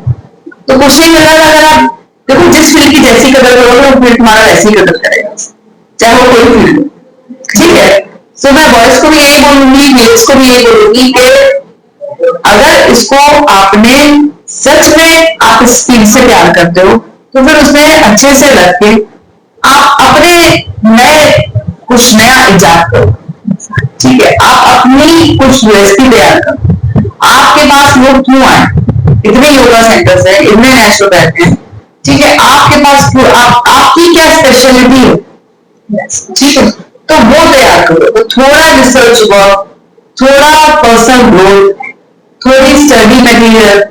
तो कुछ नहीं मिल रहा। अगर आप देखो, जिस फील्ड की जैसी कदर करोगे वो फील्ड तुम्हारा वैसी कदर करेगा, चाहे वो कोई फील्ड हो। ठीक है, तो मैं बॉयज को भी यही बोलूंगी, मेल्स को भी यही बोलूंगी कि अगर इसको आपने सच में आप इस फील्ड से प्यार करते हो, तो फिर उसमें अच्छे से लग के आप अपने नए कुछ नया इजाद करो। ठीक है, आप अपनी कुछ रेसिपी तैयार करो। आपके पास लोग क्यों आए? इतने योगा सेंटर्स है, इतने नेचुरोपैथ हैं, ठीक है, आपके पास क्यों, आपकी क्या स्पेशलिटी है, ठीक है, तो वो तैयार करो। तो थोड़ा रिसर्च वर्क, थोड़ा पर्सनल ग्रोथ, थोड़ी स्टडी मटेरियल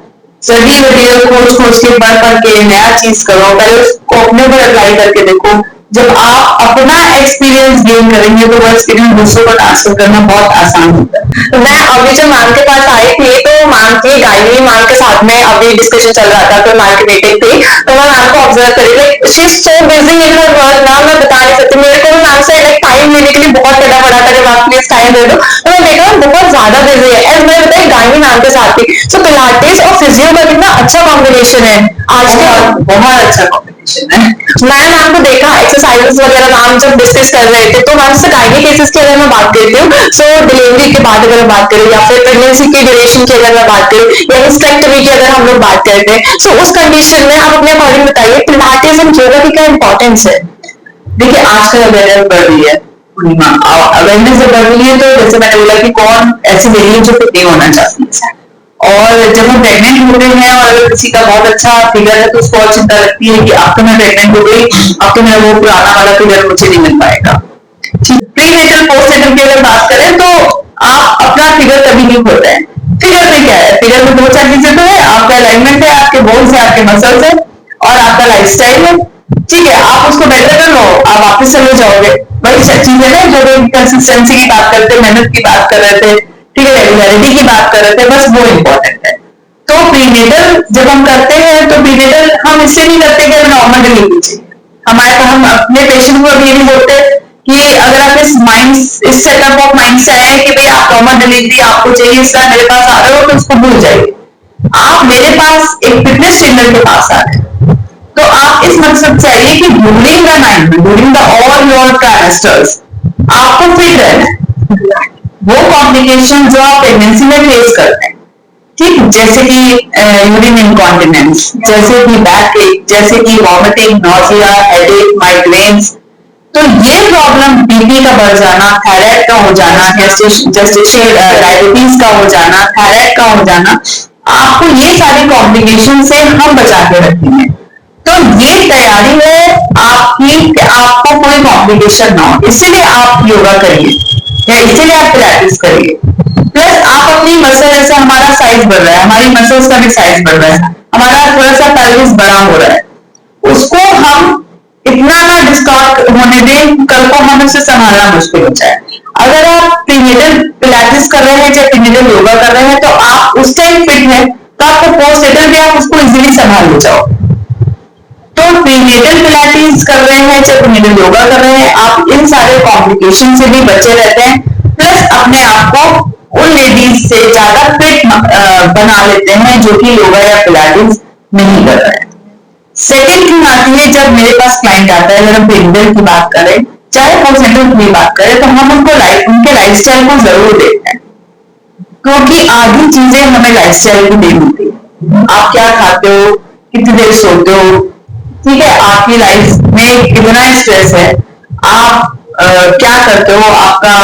खोज के पढ़ के नया चीज करो, पहले उसको अपने पर अप्लाई करके देखो। जब आप अपना एक्सपीरियंस गेन करेंगे तो वो एक्सपीरियंस दूसरों को ट्रांसफर करना बहुत आसान होता है। मैं अभी जब मैम के पास आई थी, तो मैम की गायत्री मैम के साथ में अभी डिस्कशन चल रहा था, तो मैम की मीटिंग थी, तो मैं मैम को ऑब्जर्व करी, like she is so busy in her work ना, मैं बता नहीं सकती। मेरे को मैम से लाइक टाइम लेने के लिए बहुत करना पड़ा था कि आप प्लीज टाइम दे दो, तो मैं देखा बहुत ज्यादा बिजी है। एंड मैं बताई गायत्री मैम के साथ थी। सो पिलाटेस और फिजियो का कितना अच्छा कॉम्बिनेशन है आज के, बहुत अच्छा कॉम्बिनेशन। कॉम्बिनेशन है। मैम आपको देखा एक्सरसाइजेस वगैरह मैम जब डिस्कस कर रहे थे तो मैम से गाइनी केसेस की अगर मैं बात करती हूँ, सो डिलीवरी के बाद अगर बात करूँ या फिर प्रेगनेंसी के ड्यूरेशन की अगर मैं बात करूँ या हिस्टेक्टमी की अगर हम लोग बात करते हैं, सो उस कंडीशन में आप अपने अकॉर्डिंग बताइए पिलाटेस एंड योगा की क्या इंपॉर्टेंस है? देखिए आजकल अवेयरनेस बढ़ रही है पूर्णिमा, अवेयरनेस जब बढ़ रही है तो जैसे मैंने बोला कि कौन ऐसी लेडी है जो फिट नहीं होना चाहती है, और जब हम प्रेग्नेंट होते हैं और अगर किसी का बहुत अच्छा फिगर है तो उसको और चिंता लगती है कि अब तो मैं प्रेग्नेंट हो गई, अब तो मैं वो पुराना वाला फिगर मुझे नहीं मिल पाएगा। प्री नेटल पोस्ट नेटल की अगर बात करें तो आप अपना फिगर कभी नहीं खोते हैं। फिगर में क्या है, फिगर में दो चार चीजें तो है, आपका अलाइनमेंट है, आपके बोन्स है, आपके मसल्स है और आपका लाइफस्टाइल है। ठीक है, आप उसको बेटर कर लो, आप वापस चले जाओगे। वही चीजें है जो कंसिस्टेंसी की बात करते, मेहनत की बात कर रहे थे, ठीक है, रेगुलरिटी की बात कर रहे थे, बस वो इम्पोर्टेंट है। तो प्रीनेटल जब हम करते हैं तो प्रीनेटल हम इससे नहीं करते कि नॉर्मल डिलीवरी चाहिए हमारे, हम अपने पेशेंट को अभी नहीं बोलते कि अगर आप इस सेटअप ऑफ माइंड से आए कि भाई आप नॉर्मल डिलीवरी आपको चाहिए, इसका मेरे पास आ रहे हो तो उसको भूल जाइए। आप मेरे पास एक फिटनेस ट्रेनर के पास आ रहे हैं तो आप इस मकसद से आइए कि during the night, during the all your trimesters आपको फिट रहना है। वो कॉम्प्लिकेशन जो आप प्रेगनेंसी में फेस करते हैं, ठीक, जैसे कि यूरिन इनकॉन्टिनेंस, जैसे कि बैक एक, जैसे कि वॉमिटिंग, नॉजिया, हेडेक, माइग्रेन्स, तो ये प्रॉब्लम बीपी का बढ़ जाना, थायराइड का हो जाना, जेस्टेशनल डायबिटीज का हो जाना, थायराइड का हो जाना, आपको ये सारी कॉम्प्लिकेशन से हम बचा के रखेंगे। तो ये तैयारी है आपकी कि आपको कोई कॉम्प्लिकेशन ना हो, इसीलिए आप योगा करिए या इसीलिए आप पिलाटेस करिए। प्लस आप अपनी मसल, जैसे हमारा साइज बढ़ रहा है, हमारी मसल्स का भी साइज बढ़ रहा है, हमारा थोड़ा सा पेल्विस बड़ा हो रहा है, उसको हम इतना ना डिस्टॉर्ट होने दें, कल को हम उसे संभालना मुश्किल हो जाए। अगर आप प्रीनेटल पिलाटेस कर रहे हैं या प्रीनेटल योगा कर रहे हैं तो आप उस टाइम फिट है तो आपको पोस्ट नेटल भी आप उसको इजीली संभाल ले जाओ। तो प्रीनेटल पिलाटेस कर रहे हैं चाहे प्रीनेटल योगा कर रहे हैं, आप इन सारे कॉम्प्लिकेशन से भी बचे रहते हैं, प्लस अपने आप को उन लेडीज से ज्यादा फिट बना लेते हैं जो कि योगा या पिलाटेस नहीं कर रहे हैं। सेकेंड थिंग आती है, जब मेरे पास क्लाइंट आता है, अगर हम प्रीनेटल की बात करें चाहे पोस्टनेटल की बात करें, तो हम उनको उनके लाइफस्टाइल को जरूर देखते हैं, क्योंकि आधी चीजें हमें लाइफस्टाइल की देनी होती है। आप क्या खाते हो, कितनी देर सोते हो, ठीक है, आपकी लाइफ में कितना स्ट्रेस है, आप क्या करते हो, आपका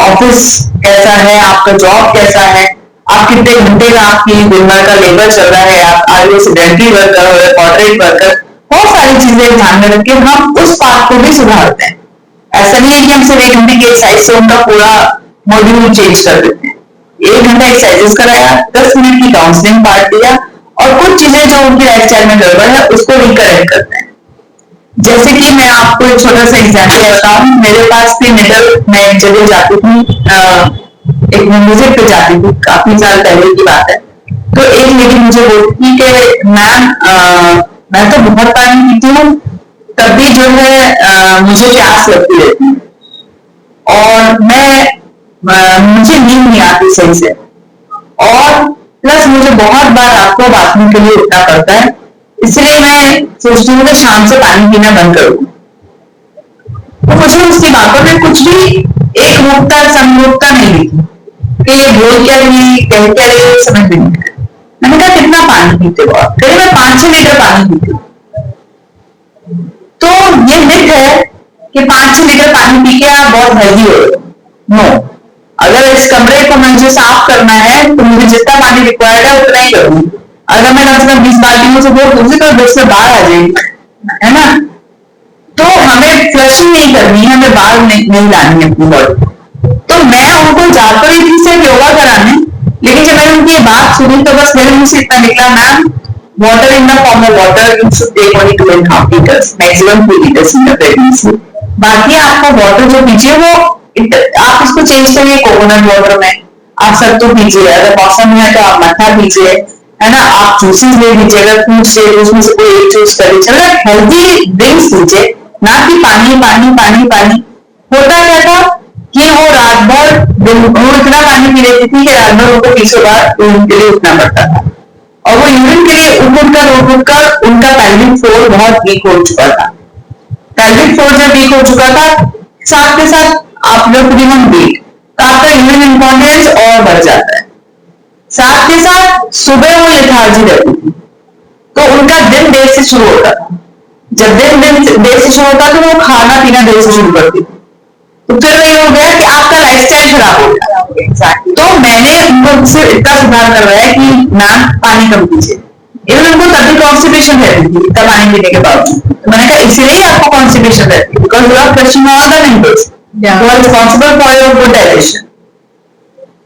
ऑफिस कैसा है, आपका जॉब कैसा है, आप कितने घंटे का आपकी दिन भर का लेबर चल रहा है, आप आर यू सेडेंटरी वर्कर हो या कॉर्पोरेट वर्कर, बहुत सारी चीजें ध्यान में रख के हम उस पार्ट को भी सुधारते हैं। ऐसा नहीं है कि हम सिर्फ 1 घंटे की एक्सरसाइज से उनका पूरा मॉड्यूल चेंज कर देते हैं। 1 घंटा एक्सरसाइजेस कराया, 10 मिनट की काउंसलिंग पार्ट दिया और कुछ चीजें जो उनकी लाइफस्टाइल में गड़बड़ है उसको रिकरेक्ट करते हैं। जैसे कि मैं आपको एक छोटा सा एग्जाम्पल बताऊं, मेरे पास प्रीनेटल, मैं एक जगह जाती थी, एक विजिट पे जाती थी, काफी साल पहले की बात है, तो एक लेडी मुझे बोलती कि मैम मैं तो बहुत पानी पीती हूँ, तब भी जो है मुझे प्यास लगती रहती है और मुझे नींद नहीं आती सही से, और प्लस मुझे बहुत बार रात को बाथरूम के लिए उठना पड़ता है, इसलिए मैं सोचती हूँ कि शाम से पानी पीना बंद करूँ। तो मुझे उसकी बातों में कुछ भी एक रूपता समरूपता नहीं दिखी कि ये बोल क्या रही, कह क्या रही, समझ में नहीं आया। मैंने कहा कितना पानी पीते हो आप? कहीं मैं 5-6 लीटर पानी पीती हूँ। तो ये मिथ है कि 5-6 लीटर पानी पी के आप बहुत हेल्दी हो रहे हो। नो, अगर इस कमरे को मुझे साफ करना है तो मुझे जितना पानी रिक्वायर्ड है उतना ही करूंगी। अगर मैं कम से कम 20 बाल्टियों से बोल दूंगी तो 10 से बाहर आ जाएगी, है ना। तो हमें फ्लशिंग नहीं करनी है, हमें बाहर नहीं लानी है अपनी बॉडी। तो मैं उनको जाकर ही थी सिर्फ योगा कराने, लेकिन जब मैंने उनकी बात सुनी तो बस मेरे मुंह से इतना निकला, ma'am water in the form of water you should take only 2.5 liters, maximum 2 liters in the pregnancy। बाकी आपको वाटर जो पीजिए वो आप इसको चेंज करिए कोकोनट वाटर में, आप सब तो पीजिए, अगर मौसम है तो आप मट्ठा पीजिए, है ना, आप जूसेस ले लीजिए, अगर फ्रूट्स ले उसमें से कोई एक चूज कर लीजिए, मतलब हेल्दी ड्रिंक्स लीजिए, ना कि पानी पानी पानी पानी। होता क्या था कि वो रात भर वो इतना पानी पी लेती थी कि रात भर उनको 20 बार के लिए उठना पड़ता था, और वो यूरिन के लिए उठ कर उनका पेल्विक फ्लोर बहुत वीक हो चुका था। पेल्विक फ्लोर जब वीक हो चुका था, साथ के साथ आप लोग मिनिमम वेट, तो आपका यूरिन इंकॉन्टिनेंस और बढ़ जाता है। साथ के साथ सुबह वो लेथार्जी रहती थी, तो उनका दिन देर से शुरू होता था। जब दिन देर से शुरू होता तो वो खाना पीना देर से शुरू करती थी, तो फिर वही हो गया कि आपका लाइफस्टाइल खराब हो गया। तो मैंने उनको सिर्फ इतना सुधार करवाया कि मैम पानी कम पीजिए। इवन उनको तभी कॉन्स्टिपेशन रहती थी इतना पानी पीने के बावजूद। तो मैंने कहा इसलिए आपको कॉन्स्टिपेशन रहती है, because you are flushing all the members, you are responsible for your good digestion.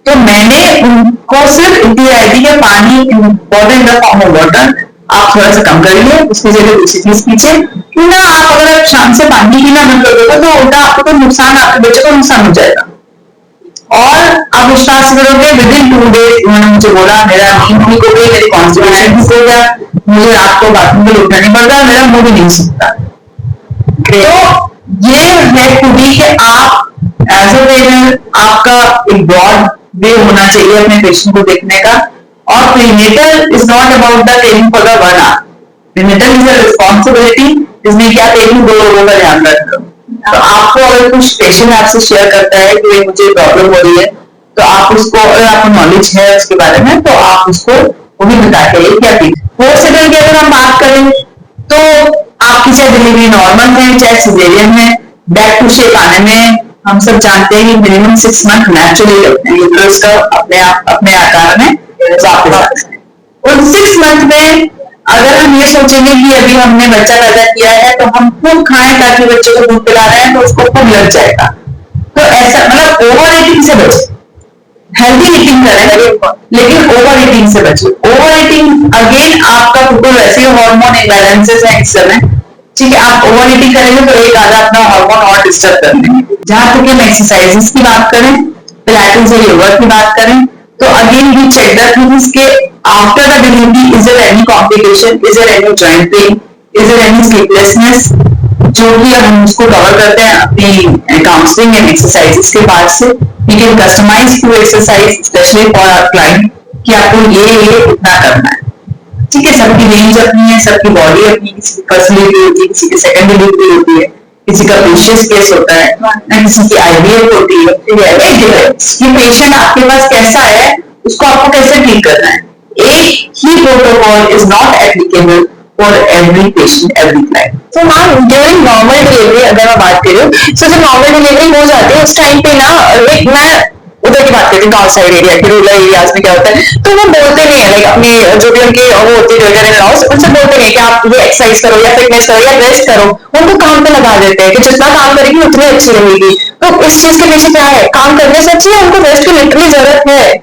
तो मैंने उनको सिर्फ इतनी राय दी कि पानी important the form of water आप थोड़ा सा कम करिए, उसकी जगह दूसरी चीज पीछे। क्यों ना आप अगर शाम से पानी पीना बंद कर दोगे तो उल्टा आपको तो नुकसान, आपके बच्चे को नुकसान हो जाएगा। और आप विश्वास करोगे विद इन 2 days उन्होंने मुझे बोला मेरा नींद ठीक हो गई, मेरी कॉन्स्टिपेशन ठीक हो गया, मुझे रात को बाथरूम में उठना नहीं पड़ता, मेरा मुंह भी नहीं सूखता। तो ये है खूबी कि आप एज अ पेरेंट आपका एक ब्रॉड वे होना चाहिए अपने पेशेंट को देखने का। और prenatal is not about the taking for the 1 hour, prenatal is a responsibility जिसमें क्या टेकिंग 2 लोगों का ध्यान रखना। तो आपको अगर कुछ पेशेंट आपसे शेयर करता है कि मुझे प्रॉब्लम हो रही है, तो आप उसको, अगर आपको नॉलेज है उसके बारे में, तो आप उसको वो भी बताते हैं क्या ठीक। हॉस्पिटल की अगर हम बात करें तो आपकी चाहे डिलीवरी नॉर्मल है चाहे सिजेरियन है, बैक टू शेप आने में हम सब जानते हैं कि मिनिमम 6 month नेचुरली अपने यूट्रस का अपने आकार में वापस आता है। उन 6 month में अगर हम ये सोचेंगे कि अभी हमने बच्चा पैदा किया है तो हम खूब खाएं ताकि बच्चे को दूध पिला रहे हैं, तो उसको खूब लग जाएगा। तो ऐसा मतलब ओवर ईटिंग से बचे, हेल्दी ईटिंग करें लेकिन ओवर ईटिंग से बचे। ओवर ईटिंग अगेन आपका बिल्कुल वैसे हार्मोन इम्बैलेंसेस है इस समय, ठीक है। आप ओवर ईटिंग करेंगे तो एक आधा अपना हार्मोन और डिस्टर्ब कर देंगे। जहां तक हम एक्सरसाइजेस की बात करें, पिलाटेस और योगा की बात करें, तो again we check the things के after the delivery is there any complication, is there any joint pain, is there any sleeplessness, जो कि हम उसको कवर करते हैं अपनी काउंसलिंग एंड एक्सरसाइजेस के पार्ट से। We can customise to exercise specially for our client कि आपको ये इतना करना है, ठीक है। सबकी रेंज अपनी है, सबकी बॉडी अपनी, किसी की फर्स्ट डिलीवरी होती है, किसी की सेकंड डिलीवरी होती है, किसी का पेशेंस केस होता है, किसी की आईवीएफ होती है, कि पेशेंट आपके पास कैसा है उसको आपको कैसे ट्रीट करना है। एक ही protocol is not applicable for every patient every client. तो मैम ड्यूरिंग नॉर्मल डिलीवरी अगर मैं बात करूँ, तो जब नॉर्मल डिलीवरी हो जाती है उस टाइम पे ना, लाइक मैं उधर की बात करती हूँ, गाँव साइड एरिया की, रूरल एरियाज में क्या होता है, तो वो बोलते नहीं है, लाइक अपनी जो भी उनके वो होती है लॉस, उनसे बोलते नहीं कि आप ये एक्सरसाइज करो या फिटनेस करो या रेस्ट करो, उनको काम पे लगा देते हैं कि जितना काम करेगी उतनी अच्छी रहेगी। तो इस चीज के पीछे क्या है, काम करने से अच्छी है, उनको रेस्ट की लिटरली जरूरत है।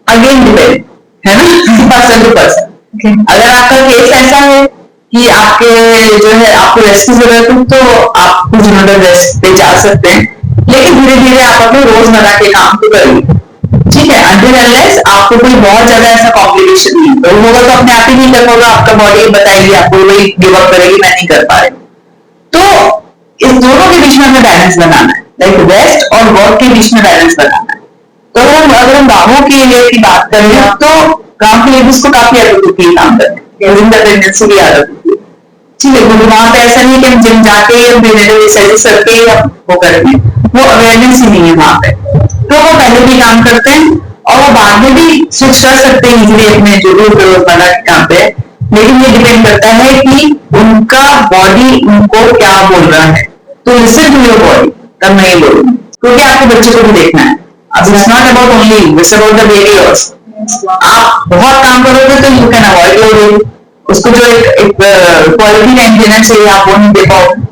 अगेन डिपेंड है ना, पर्सन टू पर्सन। अगर आपका केस ऐसा है कि आपके जो है आपको रेस्ट की जरूरत है, तो आप कुछ दिनों रेस्ट पे जा सकते हैं, लेकिन धीरे धीरे आप अपने रोजमर्रा के काम को करिए, ठीक है। अनटिल अनलेस आपको कोई बहुत ज्यादा ऐसा कॉम्प्लिकेशन नहीं तो होगा, तो अपने आप ही नहीं कर होगा, आपका बॉडी बताएगी आपको, वही गिव अप करेगी, मैं नहीं कर पा रही। तो इस दोनों के बीच में हमें बैलेंस बनाना है, लाइक रेस्ट और वर्क के बीच में बैलेंस बनाना है। तो अगर हम गाँवों के एरिया की बात करें तो गाँव के लेडीज को काफी आदत होती है काम करने, प्रेगनेंसी की आदत होती है, ठीक है। तो वहां पे ऐसा नहीं कि हम जिम जाके एक्सरसाइज करके वो करेंगे, वो अवेयरनेस ही नहीं है वहां पे। तो वो पहले भी काम करते हैं और वो बाद में भी स्विच कर सकते हैं इजीली अपने जो भी रोजमर्रा के काम पे, लेकिन ये डिपेंड करता है कि उनका बॉडी उनको क्या बोल रहा है। तो लिसन टू योर बॉडी, तब मैं ये बोलूंगी, क्योंकि आपको बच्चे को भी देखना है। अब it's not about only, it's about the baby also. आप बहुत काम करोगे तो you can avoid your baby, उसको जो एक क्वालिटी टाइम देना चाहिए आप वो नहीं दे पाओगे,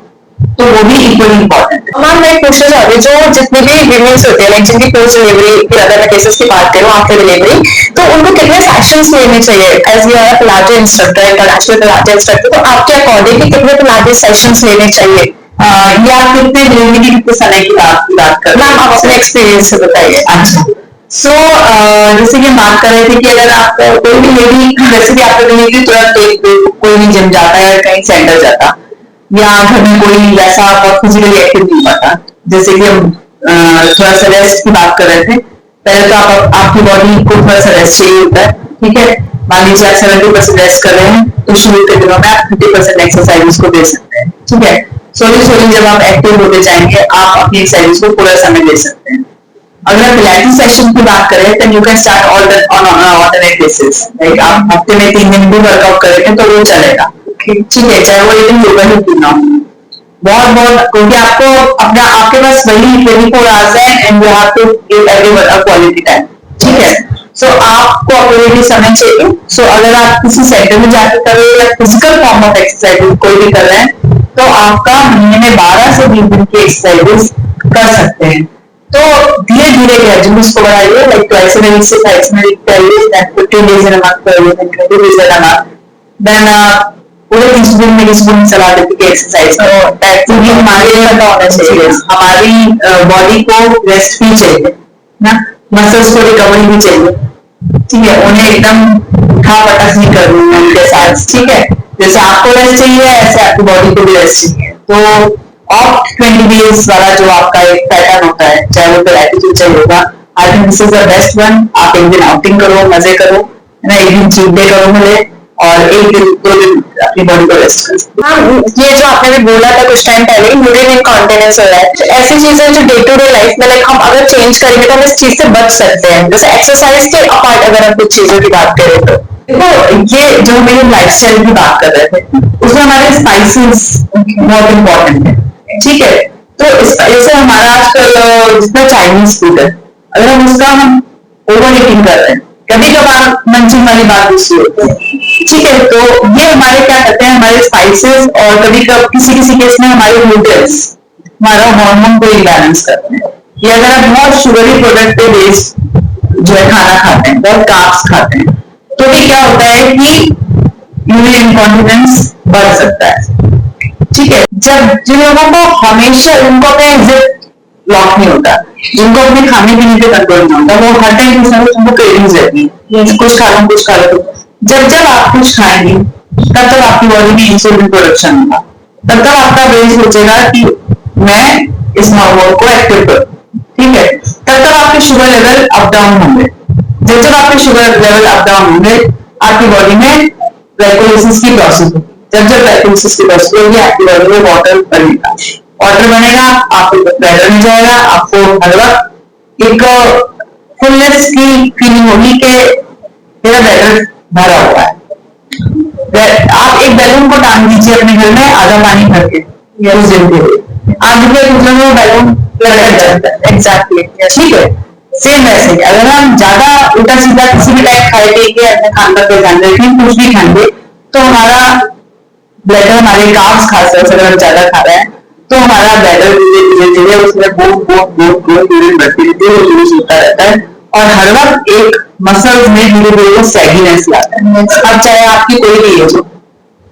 तो वो भी इक्वली इम्पोर्टेंट है। मैम मैं पूछना चाहती हूँ, जो जितने भी विमेन्स होते हैं, लाइक जिनकी पोस्ट डिलीवरी की अगर मैं केसेस की बात करूँ आफ्टर डिलीवरी, तो उनको कितने सेशंस लेने चाहिए? As you are Pilates instructor, international Pilates instructor, तो आपके अकॉर्डिंग कितने पिलाटे सेशंस लेने चाहिए? या कितने डिलीवरी की कितने समय की बात कर मैम आप अपने एक्सपीरियंस से बताइए। अच्छा, सो जैसे कि हम बात कर रहे थे कि अगर आप कोई भी लेडी, जैसे कि आपको डिलीवरी तुरंत कोई भी जिम जाता है, कहीं सेंटर जाता, या घर में कोई वैसा बहुत फिजिकली एक्टिव नहीं पाता, जैसे कि हम थोड़ा सा रेस्ट की बात कर रहे थे। पहले तो आपकी बॉडी को थोड़ा सा रेस्ट चाहिए होता है, ठीक है, मान लीजिए आप 70% रेस्ट कर रहे हैं तो शुरू के दिनों में आप 30% एक्सरसाइज को दे सकते हैं। ठीक है, सोली सोली जब आप एक्टिव होते जाएंगे आप अपनी एक्सरसाइज को पूरा समय दे सकते हैं। अगर पिलाटेस सेशन की बात करें तो you can start on alternate basis, like आप हफ्ते में 3 दिन भी वर्कआउट करेंगे तो वो चलेगा। ठीक है, चाहे वो एक दिन योगा ही क्यों ना हो। बहुत बहुत, क्योंकि आपको अपना आपके पास वही 24 आवर्स है and you have to give everyone a quality time. ठीक है, सो आपको अपने लिए समय चाहिए। सो अगर आप किसी सेंटर में जाकर कर रहे हो या फिजिकल फॉर्म ऑफ एक्सरसाइज कोई भी कर रहे हैं तो आपका महीने में 12 से 20 दिन की एक्सरसाइजेस कर सकते हैं। तो धीरे धीरे ग्रेजुअली इसको बढ़ाइए, लाइक ट्वाइस इन वीक से थ्राइस इन वीक करिए, then 15 days in a month करिए, then 20 days in a month, then पूरे 30 दिन में इस दिन सलाह देती है एक्सरसाइज क्योंकि हमारे लिए पता होना चाहिए हमारी बॉडी को रेस्ट भी चाहिए ना, मसल्स को रिकवरी भी चाहिए। ठीक है, उन्हें एकदम उठा पटक नहीं करनी है उनके साथ। ठीक है, जैसे आपको रेस्ट चाहिए ऐसे आपकी बॉडी को भी रेस्ट चाहिए। तो ऑप्ट 20 डेज वाला जो आपका एक पैटर्न होता है, चाहे वो पिलाटेस चाहिए होगा, I think this is the best one. आप एक दिन आउटिंग करो, मजे करो ना, एक दिन चीट डे करो मिले और एक दिन 2 दिन अपनी बॉडी को रेस्ट करो। हाँ, ये जो आपने भी बोला था कुछ टाइम पहले, यूरिन इनकॉन्टिनेंस हो रहा है, ऐसी चीजें जो डे टू डे लाइफ में लाइक हम अगर चेंज करेंगे तो हम इस चीज से बच सकते हैं। जैसे एक्सरसाइज के अपार्ट अगर हम कुछ चीजों की बात करें तो देखो, ये जो मेरी लाइफस्टाइल की बात कर रहे थे उसमें हमारे स्पाइसेस बहुत इंपॉर्टेंट है। ठीक है, तो जैसे हमारा आजकल जितना चाइनीज फूड है, अगर हम उसका हम ओवर ईटिंग कर रहे हैं, कभी कभार मंचिंग वाली बात दूसरी होती है। ठीक है, तो ये हमारे क्या करते हैं, हमारे स्पाइसेस और कभी कभी किसी किसी केस में हमारे न्यूट्रिएंट्स हमारा हार्मोन को इम्बैलेंस करते हैं। ये अगर आप बहुत शुगरी प्रोडक्ट पे बेस्ड जो है खाना खाते हैं, बहुत कार्ब्स खाते हैं, तो भी क्या होता है कि यूरिन इनकॉन्टिनेंस बढ़ सकता है। ठीक है, जब जिन लोगों को हमेशा उनको अपने इज्जत लॉक नहीं होता, जिनको अपने खाने पीने पे कंट्रोल नहीं होता, वो हर टाइम कुछ ना कुछ उनको क्रेविंग्स रहती है, कुछ खा लो कुछ खा लो। जब जब आप कुछ खाएंगे तब तक आपकी बॉडी में इंसुलिन प्रोडक्शन होगा, तब तक आपका ब्रेन सोचेगा कि मैं इस हार्मोन को एक्टिव करूं। ठीक है, तब तक आपके शुगर लेवल अप डाउन होंगे। जब जब आपके शुगर लेवल अप डाउन होंगे आपकी बॉडी में ग्लाइकोलाइसिस की प्रोसेस होगी। जब जब ग्लाइकोलाइसिस की प्रोसेस होगी आपकी बॉडी में वाटर बनेगा, वाटर बनेगा आपको बैटर मिल जाएगा, आपको हर वक्त एक फुलनेस की फीलिंग होगी कि मेरा बैटर भरा हुआ है। आप एक बैलून को टांग दीजिए अपने घर में आधा पानी भर के उस दिन के लिए, आप देखिए वो बैलून लटक जाता है। एग्जैक्टली, ठीक है, सेम वैसे ही अगर हम ज्यादा उल्टा सीधा किसी भी टाइप खाए पिए अपने खान पर पे ध्यान रखें, कुछ भी खाएंगे तो हमारा ब्लैडर, हमारे कार्ब्स खासतौर से अगर हम ज्यादा खा रहे हैं तो हमारा ब्लैडर धीरे धीरे धीरे उसमें बहुत यूरिन बढ़ती रहती है, वो यूज होता रहता है और हर वक्त एक मसल्स में धीरे धीरे वो सैगीनेस लाता है। अब चाहे आपकी कोई भी एज हो,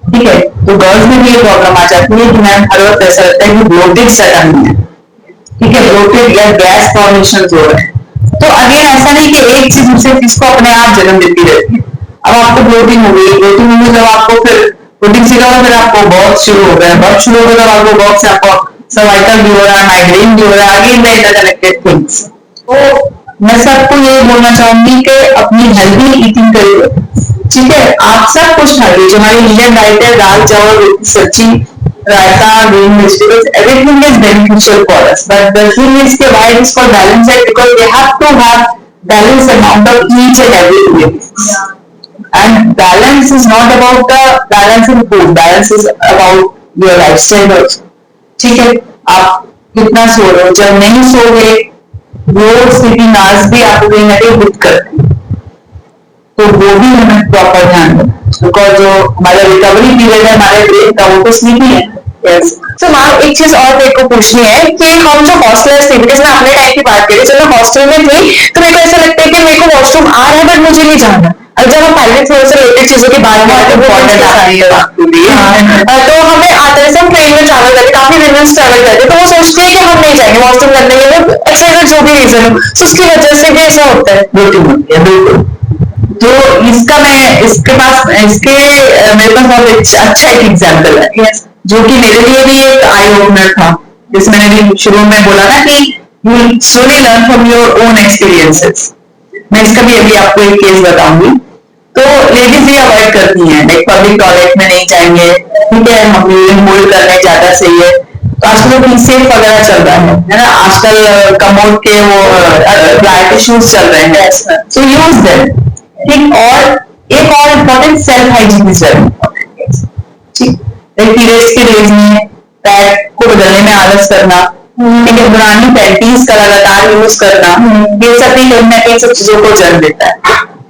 ठीक है, तो गर्ल्स में भी ये प्रॉब्लम आ जाती है कि मैम हर वक्त ऐसा लगता है कि ब्लोटेड सडन है। ठीक है, ब्लोटेड या गैस फॉर्मेशन हो रहे हैं। तो अगेन ऐसा नहीं कि एक चीज दूसरे चीज को अपने आप जन्म देती रहती है। अब आपको ब्लोटिंग हो गई, ब्लोटिंग होगी जब आपको फिर प्रोटीन सीखा हो, फिर आपको बहुत शुरू हो गया, बहुत शुरू हो गया, आपको बहुत से आपको सर्वाइकल भी हो रहा है, माइग्रेन भी हो रहा है, अगेन द इंटरकनेक्टेड थिंग्स। तो मैं सबको ये बोलना चाहूंगी कि अपनी हेल्दी ईटिंग करिए। ठीक है, आप सब कुछ खाइए, जो हमारी इंडियन डाइट है, दाल चावल सब्जी raita green vegetables, everything is beneficial for us, but the thing is के why it is called balance diet, because we have to have balance amount of each and every thing. And balance is not about the balance in food, balance is about your lifestyle also. ठीक है, आप कितना सो रहे हो, जब नहीं सोगे वो sleeping hours भी आपको कहीं ना कहीं हिट करते हैं, तो वो भी हमें प्रॉपर ध्यान देना, बिकॉज जो हमारा रिकवरी पीरियड है हमारे ब्रेन का वो तो स्लीपिंग है। yes. तो मैम एक चीज और मेरे को पूछनी है कि हम जो हॉस्टलर्स थे, बिकॉज मैं अपने टाइम की बात करी, जब मैं हॉस्टल में थी तो मेरे को ऐसा लगता है कि मेरे को वॉशरूम आ रहा है बट मुझे नहीं जाना। अब जब हम पहले थोड़े से रिलेटेड चीजों की बात करते तो हमें आता है, हम ट्रेन में ट्रैवल करते, काफी विमेंस ट्रैवल करते, तो वो सोचते हैं कि हम नहीं जाएंगे वॉशरूम करने के लिए, एक्सरसाइज जो भी रीजन हो, तो उसकी वजह से भी ऐसा होता है। बिल्कुल। तो इसका मैं इसके मेरे पास बहुत अच्छा एक एग्जाम्पल है, जो कि मेरे लिए भी एक आई ओपनर था। जैसे मैंने भी शुरू में बोला ना कि you slowly learn from your own experiences. मैं इसका भी अभी आपको एक केस बताऊंगी। तो लेडीज ये अवॉइड करती हैं, लाइक पब्लिक टॉयलेट में नहीं जाएंगे, ठीक है, हम यूरिन होल्ड करने ज्यादा सही है। तो आजकल तो सेफ वगैरह चल रहा है ना, आजकल कमोड के वो ड्राई टिश्यूज चल रहे हैं, सो यूज देम, ठीक। और एक और important, self hygiene is very important, ठीक। पीरियड्स के डेज में पैड को बदलने में आलस करना, ठीक है, पुरानी पैंटीज का लगातार यूज करना, ये सब भी कहीं ना कहीं सब चीजों को जन्म देता है।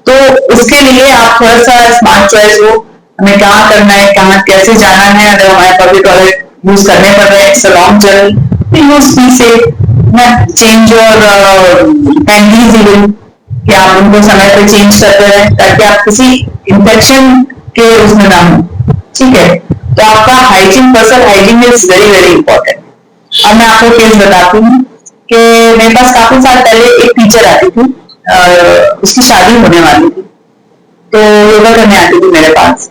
तो उसके लिए आप थोड़ा सा स्मार्ट चॉइस हो, हमें कहाँ करना है, कहाँ कैसे जाना है। अगर हमारे पब्लिक टॉयलेट यूज करने पड़ रहे हैं, it's a long journey, use be safe, change your panties even, कि आप उनको समय पे चेंज करते रहे ताकि आप किसी इंफेक्शन के उसमें ना हो, ठीक है। तो आपका hygiene, personal hygiene is very very important. अब मैं आपको केस बताती हूँ कि मेरे पास काफी साल पहले एक टीचर आती थी, उसकी शादी होने वाली थी, तो योगा करने आती थी मेरे पास।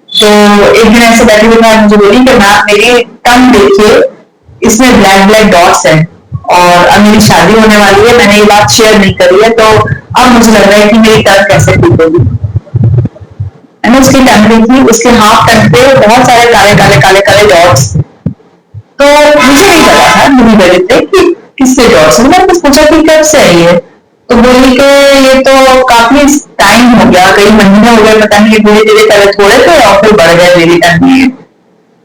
तो एक दिन ऐसे बैठे हुए मैं मुझे बोली कि मैम मेरी टंग देखिए, इसमें ब्लैक ब्लैक डॉट्स हैं और अब मेरी शादी होने वाली है, मैंने ये बात शेयर नहीं करी है, तो अब मुझे लग रहा है कि मेरी टंग कैसे ठीक होगी। मैंने उसकी टंग देखी, उसके हाथ टंग पे बहुत सारे काले काले काले काले डॉट्स। तो मुझे नहीं पता था, मुझे लगे थे कि किससे डॉट्स, मैंने बस पूछा कि कब से है ये, तो बोली कि ये तो काफी टाइम हो गया, कई महीने हो गए, पता नहीं, धीरे धीरे पहले थोड़े थे और फिर बढ़ गए मेरी टंग में।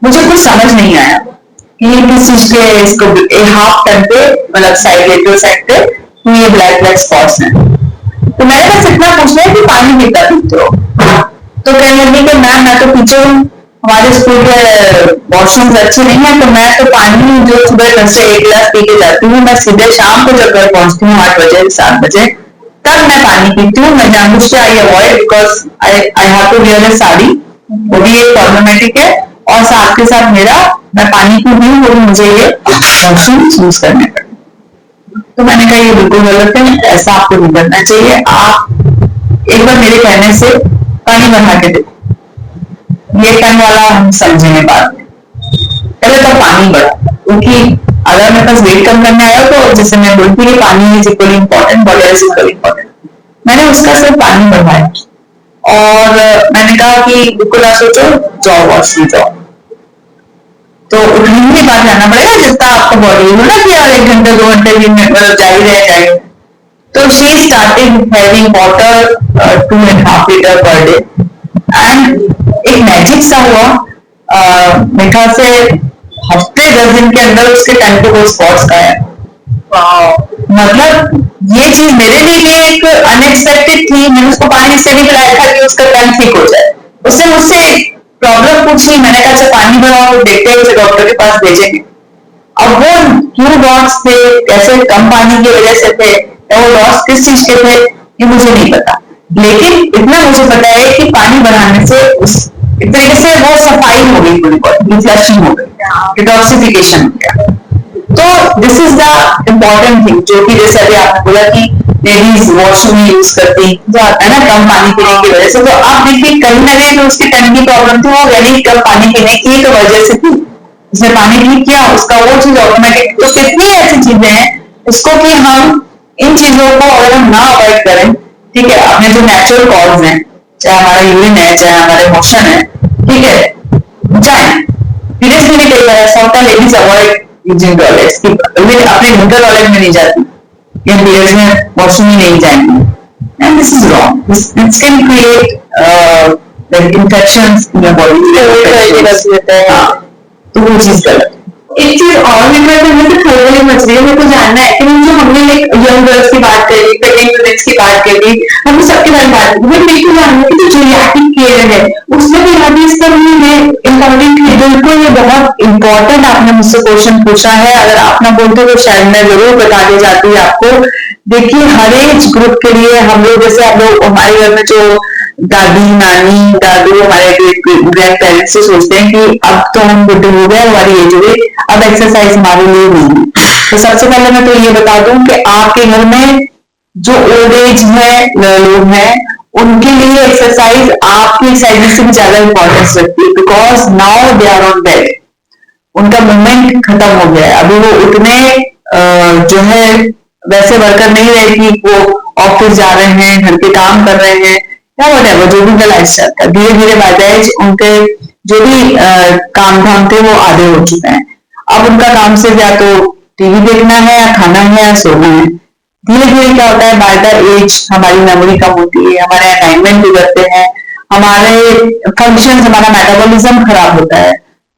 मुझे कुछ समझ नहीं आया कि ये किस चीज के, इसको हाफ टंग पे, मतलब साइड लेटरल साइड पे ये ब्लैक ब्लैक स्पॉट्स हैं। तो मैंने बस इतना पूछा कि पानी कितना पीते हो, तो कहने लगी कि मैम मैं तो टीचर हूँ, हमारे स्कूल के वॉशरूम्स अच्छे नहीं है, तो मैं तो पानी जो सुबह घर से 1 गिलास पी के जाती हूँ, मैं सीधे शाम को जब घर पहुंचती हूँ 8 बजे 7 बजे, तब मैं पानी पीती हूँ। मैं जानबूझ के I avoid, because I have to wear a sari, वो भी एक प्रॉब्लमेटिक है, और साथ के साथ मेरा, मैं पानी पी हूँ वो मुझे ये वॉशरूम यूज करने पड़े। तो मैंने कहा ये बिल्कुल गलत है, ऐसा आपको नहीं करना चाहिए। आप एक बार मेरे कहने से पानी बढ़ा के देखो, ये टंग वाला हम समझेंगे बाद में, पहले तो पानी बढ़ा, क्योंकि अगर मेरे पास वेट कम करने आया तो जैसे मैं बोलती हूँ पानी is equally important, body is equally important. मैंने उसका सिर्फ पानी बढ़ाया और मैंने कहा कि बिल्कुल आप सोचो, जाओ वॉशरूम जाओ, तो उठने के बाद जाना पड़ेगा, जितना आपका बॉडी हो ना कि यार 1 घंटे 2 घंटे मतलब जारी रह जाएगा। तो she started having water 2.5 litre per day, and एक मैजिक सा हुआ, मेरे ख्याल से हफ्ते 10 दिन के अंदर उसके टंग पे वो स्पॉट्स गायब। मतलब ये चीज मेरे लिए एक अनएक्सपेक्टेड थी, मैंने उसको पानी से नहीं पिलाया था कि उसका टंग ठीक हो जाए, उसने मुझसे प्रॉब्लम पूछी, मैंने कहा अच्छा पानी बढ़ाओ, देखते हैं उसे डॉक्टर के पास भेजेंगे। अब वो क्यों डॉट्स थे, कैसे कम पानी की वजह से थे, या वो डॉट्स किस चीज के थे, ये मुझे नहीं पता, लेकिन इतना मुझे पता है कि पानी बढ़ाने से उस एक तरीके से वो सफाई हो गई, पूरी बॉडी फ्लशिंग हो गई, डिटॉक्सिफिकेशन हो गया। तो this is the important thing, जो कि जैसे अभी आपने बोला कि लेडीज वॉशरूम यूज करती है ना कम पानी पीने की वजह से, तो आप देखिए कहीं ना कहीं जो उसकी टंग की प्रॉब्लम थी वो यानी कम पानी पीने की तो वजह से थी, उसने पानी ठीक किया, उसका वो चीज ऑटोमेटिक। तो कितनी ऐसी चीजें हैं इसको कि हम इन चीजों को अगर हम ना अवॉइड करें, ठीक है, अपने जो नेचुरल कॉज हैं, चाहे हमारा यूरिन है, चाहे हमारे मोशन है, ठीक है, चाहे पीरियड्स में भी कई बार ऐसा होता है लेडीज अवॉइड यूजिंग टॉयलेट्स, अपने घर का टॉयलेट में नहीं जाती या पीरियड्स में वॉशरूम ही नहीं जाएंगी, and this is wrong, this can create infections in your body, तो वो चीज गलत। एक चीज और मेरे को खलबली मच रही है, मेरे को जानना है कि जो हमने एक यंग गर्ल्स की बात करी, प्रेग्नेंट वुमेन्स की बात करी, हम सबके बारे में बात करी, मेरे को जानना है कि जो जीरियाट्रिक केयर है उसमें भी हदीस पर बिल्कुल, ये बहुत इंपॉर्टेंट आपने मुझसे क्वेश्चन पूछा है, अगर आप ना बोलते तो शायद मैं जरूर बता दी जाती आपको। देखिए हर एज ग्रुप के लिए हम लोग, जैसे हम लोग हमारे घर में जो दादी नानी दादू हमारे ग्रैंड पेरेंट्स से सोचते हैं कि अब तो हम बुढ़े हो गए, हमारी एज हो गई, अब एक्सरसाइज हमारे लिए नहीं है। तो सबसे पहले मैं तो ये बता दूं कि आपके घर में जो ओल्ड एज है लोग हैं उनके लिए एक्सरसाइज आपकी एक्सरसाइज से भी ज्यादा इंपॉर्टेंस रखती है, because now they are on bed, उनका मूवमेंट खत्म हो गया है, अभी वो उतने जो है वैसे वर्कर नहीं रहे कि वो ऑफिस जा रहे हैं, घर के काम कर रहे हैं, या whatever, जो भी उनका लाइफस्टाइल था, धीरे धीरे बाय द एज उनके जो भी काम धाम थे वो आधे हो चुके हैं। अब उनका काम सिर्फ या तो टीवी देखना है या खाना है या सोना है। धीरे धीरे क्या होता है, बाय द एज हमारी मेमोरी कम होती है, हमारे अलाइनमेंट बिगड़ते हैं, हमारे फंक्शन, हमारा मेटाबॉलिज्म खराब होता है।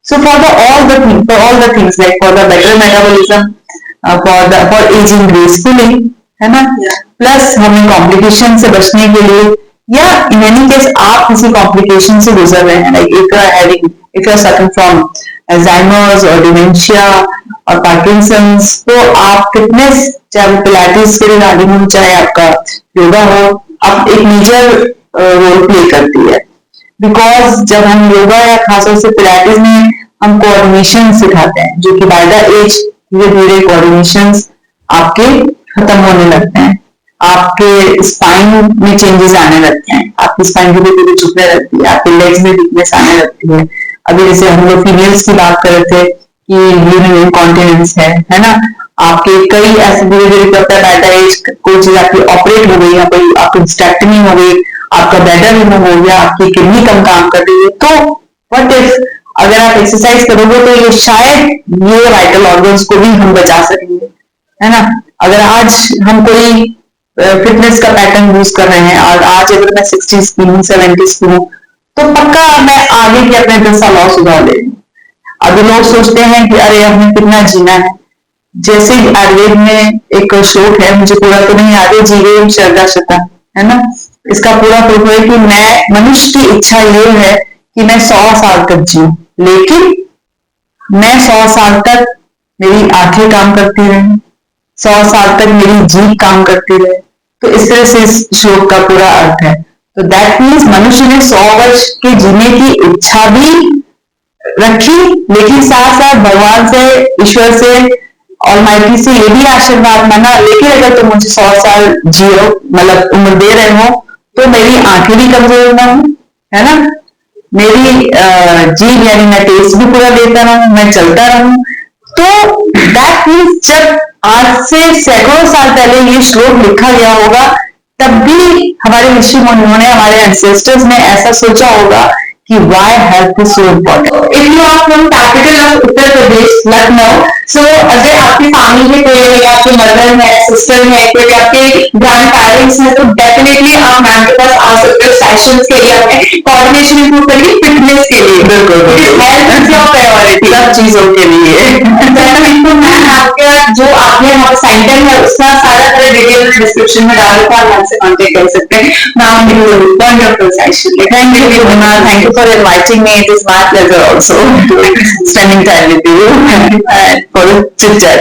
So for all the things like for the better metabolism, for aging gracefully, है ना, प्लस हमें कॉम्प्लिकेशन से बचने के लिए, या इन एनी केस आप किसी कॉम्प्लिकेशन से गुजर रहे हैं, like if you are suffering from Alzheimer's और डिमेंशिया और पार्किंसंस, तो आप फिटनेस, चाहे वो पिलाटिस के रिगार्डिंग हो, चाहे आपका योगा हो, आप एक मेजर रोल प्ले करती है। बिकॉज जब हम योगा या खासतौर से पिलाटिस में हम कोऑर्डिनेशन सिखाते हैं, जो कि बाय द एज धीरे धीरे कोऑर्डिनेशन आपके खत्म होने लगते हैं, आपके स्पाइन में चेंजेस आने लगते हैं, आपकी स्पाइन धीरे धीरे झुकने लगती है, आपके लेग्स में वीकनेस आने लगती है। अभी जैसे हम लोग फीमेल्स की बात कर रहे थे कि यूरिन इनकॉन्टिनेंस है ना, आपके कई ऐसे धीरे धीरे करता है बाय द एज, कोई चीज आपकी ऑपरेट हो गई या कोई आपकी हिस्टेक्टमी हो गई, आपका ब्लैडर रिमूव हो गया, आपकी किडनी कम काम कर रही है, तो व्हाट इफ अगर आप एक्सरसाइज करोगे तो ये शायद ये वाइटल ऑर्गन्स को भी हम बचा सकेंगे, है ना। अगर आज हम कोई फिटनेस का पैटर्न यूज कर रहे हैं और आज अगर मैं 60s की हूँ, 70s की हूँ, तो पक्का मैं आगे के अपने 10 साल और सुधार ले। अभी लोग सोचते हैं कि अरे हमें कितना जीना है, जैसे आयुर्वेद में एक श्लोक है, मुझे पूरा तो नहीं याद है, जीवे श्रद्धा शता, है ना, इसका पूरा प्रूफ है कि मैं मनुष्य की इच्छा ये है कि मैं 100 साल तक जीऊं, लेकिन मैं 100 साल तक मेरी आंखें काम करती रहे, 100 साल तक मेरी जीभ काम करती रहे। तो इस तरह से इस श्लोक का पूरा अर्थ है। तो दैट मीन्स मनुष्य ने 100 वर्ष के जीने की इच्छा भी रखी, लेकिन साथ साथ भगवान से, ईश्वर से, ऑलमाइटी से ये भी आशीर्वाद मांगा, लेकिन अगर तुम मुझे 100 साल जियो, मतलब उम्र दे रहे हो, तो मेरी आंखें भी कमजोर ना हो, है ना, मेरी जीभ यानी मैं टेस्ट भी पूरा देता रहूं, मैं चलता रहूं। तो दैट मीन्स जब आज से सैकड़ों साल पहले ये श्लोक लिखा गया होगा, तब भी हमारे ऋषि मुनियों ने, हमारे एंसेस्टर्स ने ऐसा सोचा होगा कि why health is so important. If you are from capital of Uttar Pradesh, Lucknow, so अगर आपकी फैमिली में कोई है, आपकी मदर है, सिस्टर है, कोई आपके ग्रैंड पेरेंट्स हैं, तो डेफिनेटली आप मैम के पास आ सकते हो सेशंस के लिए, अपने कोऑर्डिनेशन इंप्रूव करिए, फिटनेस के लिए। बिल्कुल, हेल्थ इज योर प्रायोरिटी, सब चीजों के लिए। तो मैम आपका जो आपने हमारा सेंटर है उसका सारा तरह डिटेल में डिस्क्रिप्शन में डाल देता हूँ, आपसे कांटेक्ट कर सकते हैं। Ma'am wonderful session, thank you thank you for inviting me. It is my pleasure also spending time with you and for the chit chat.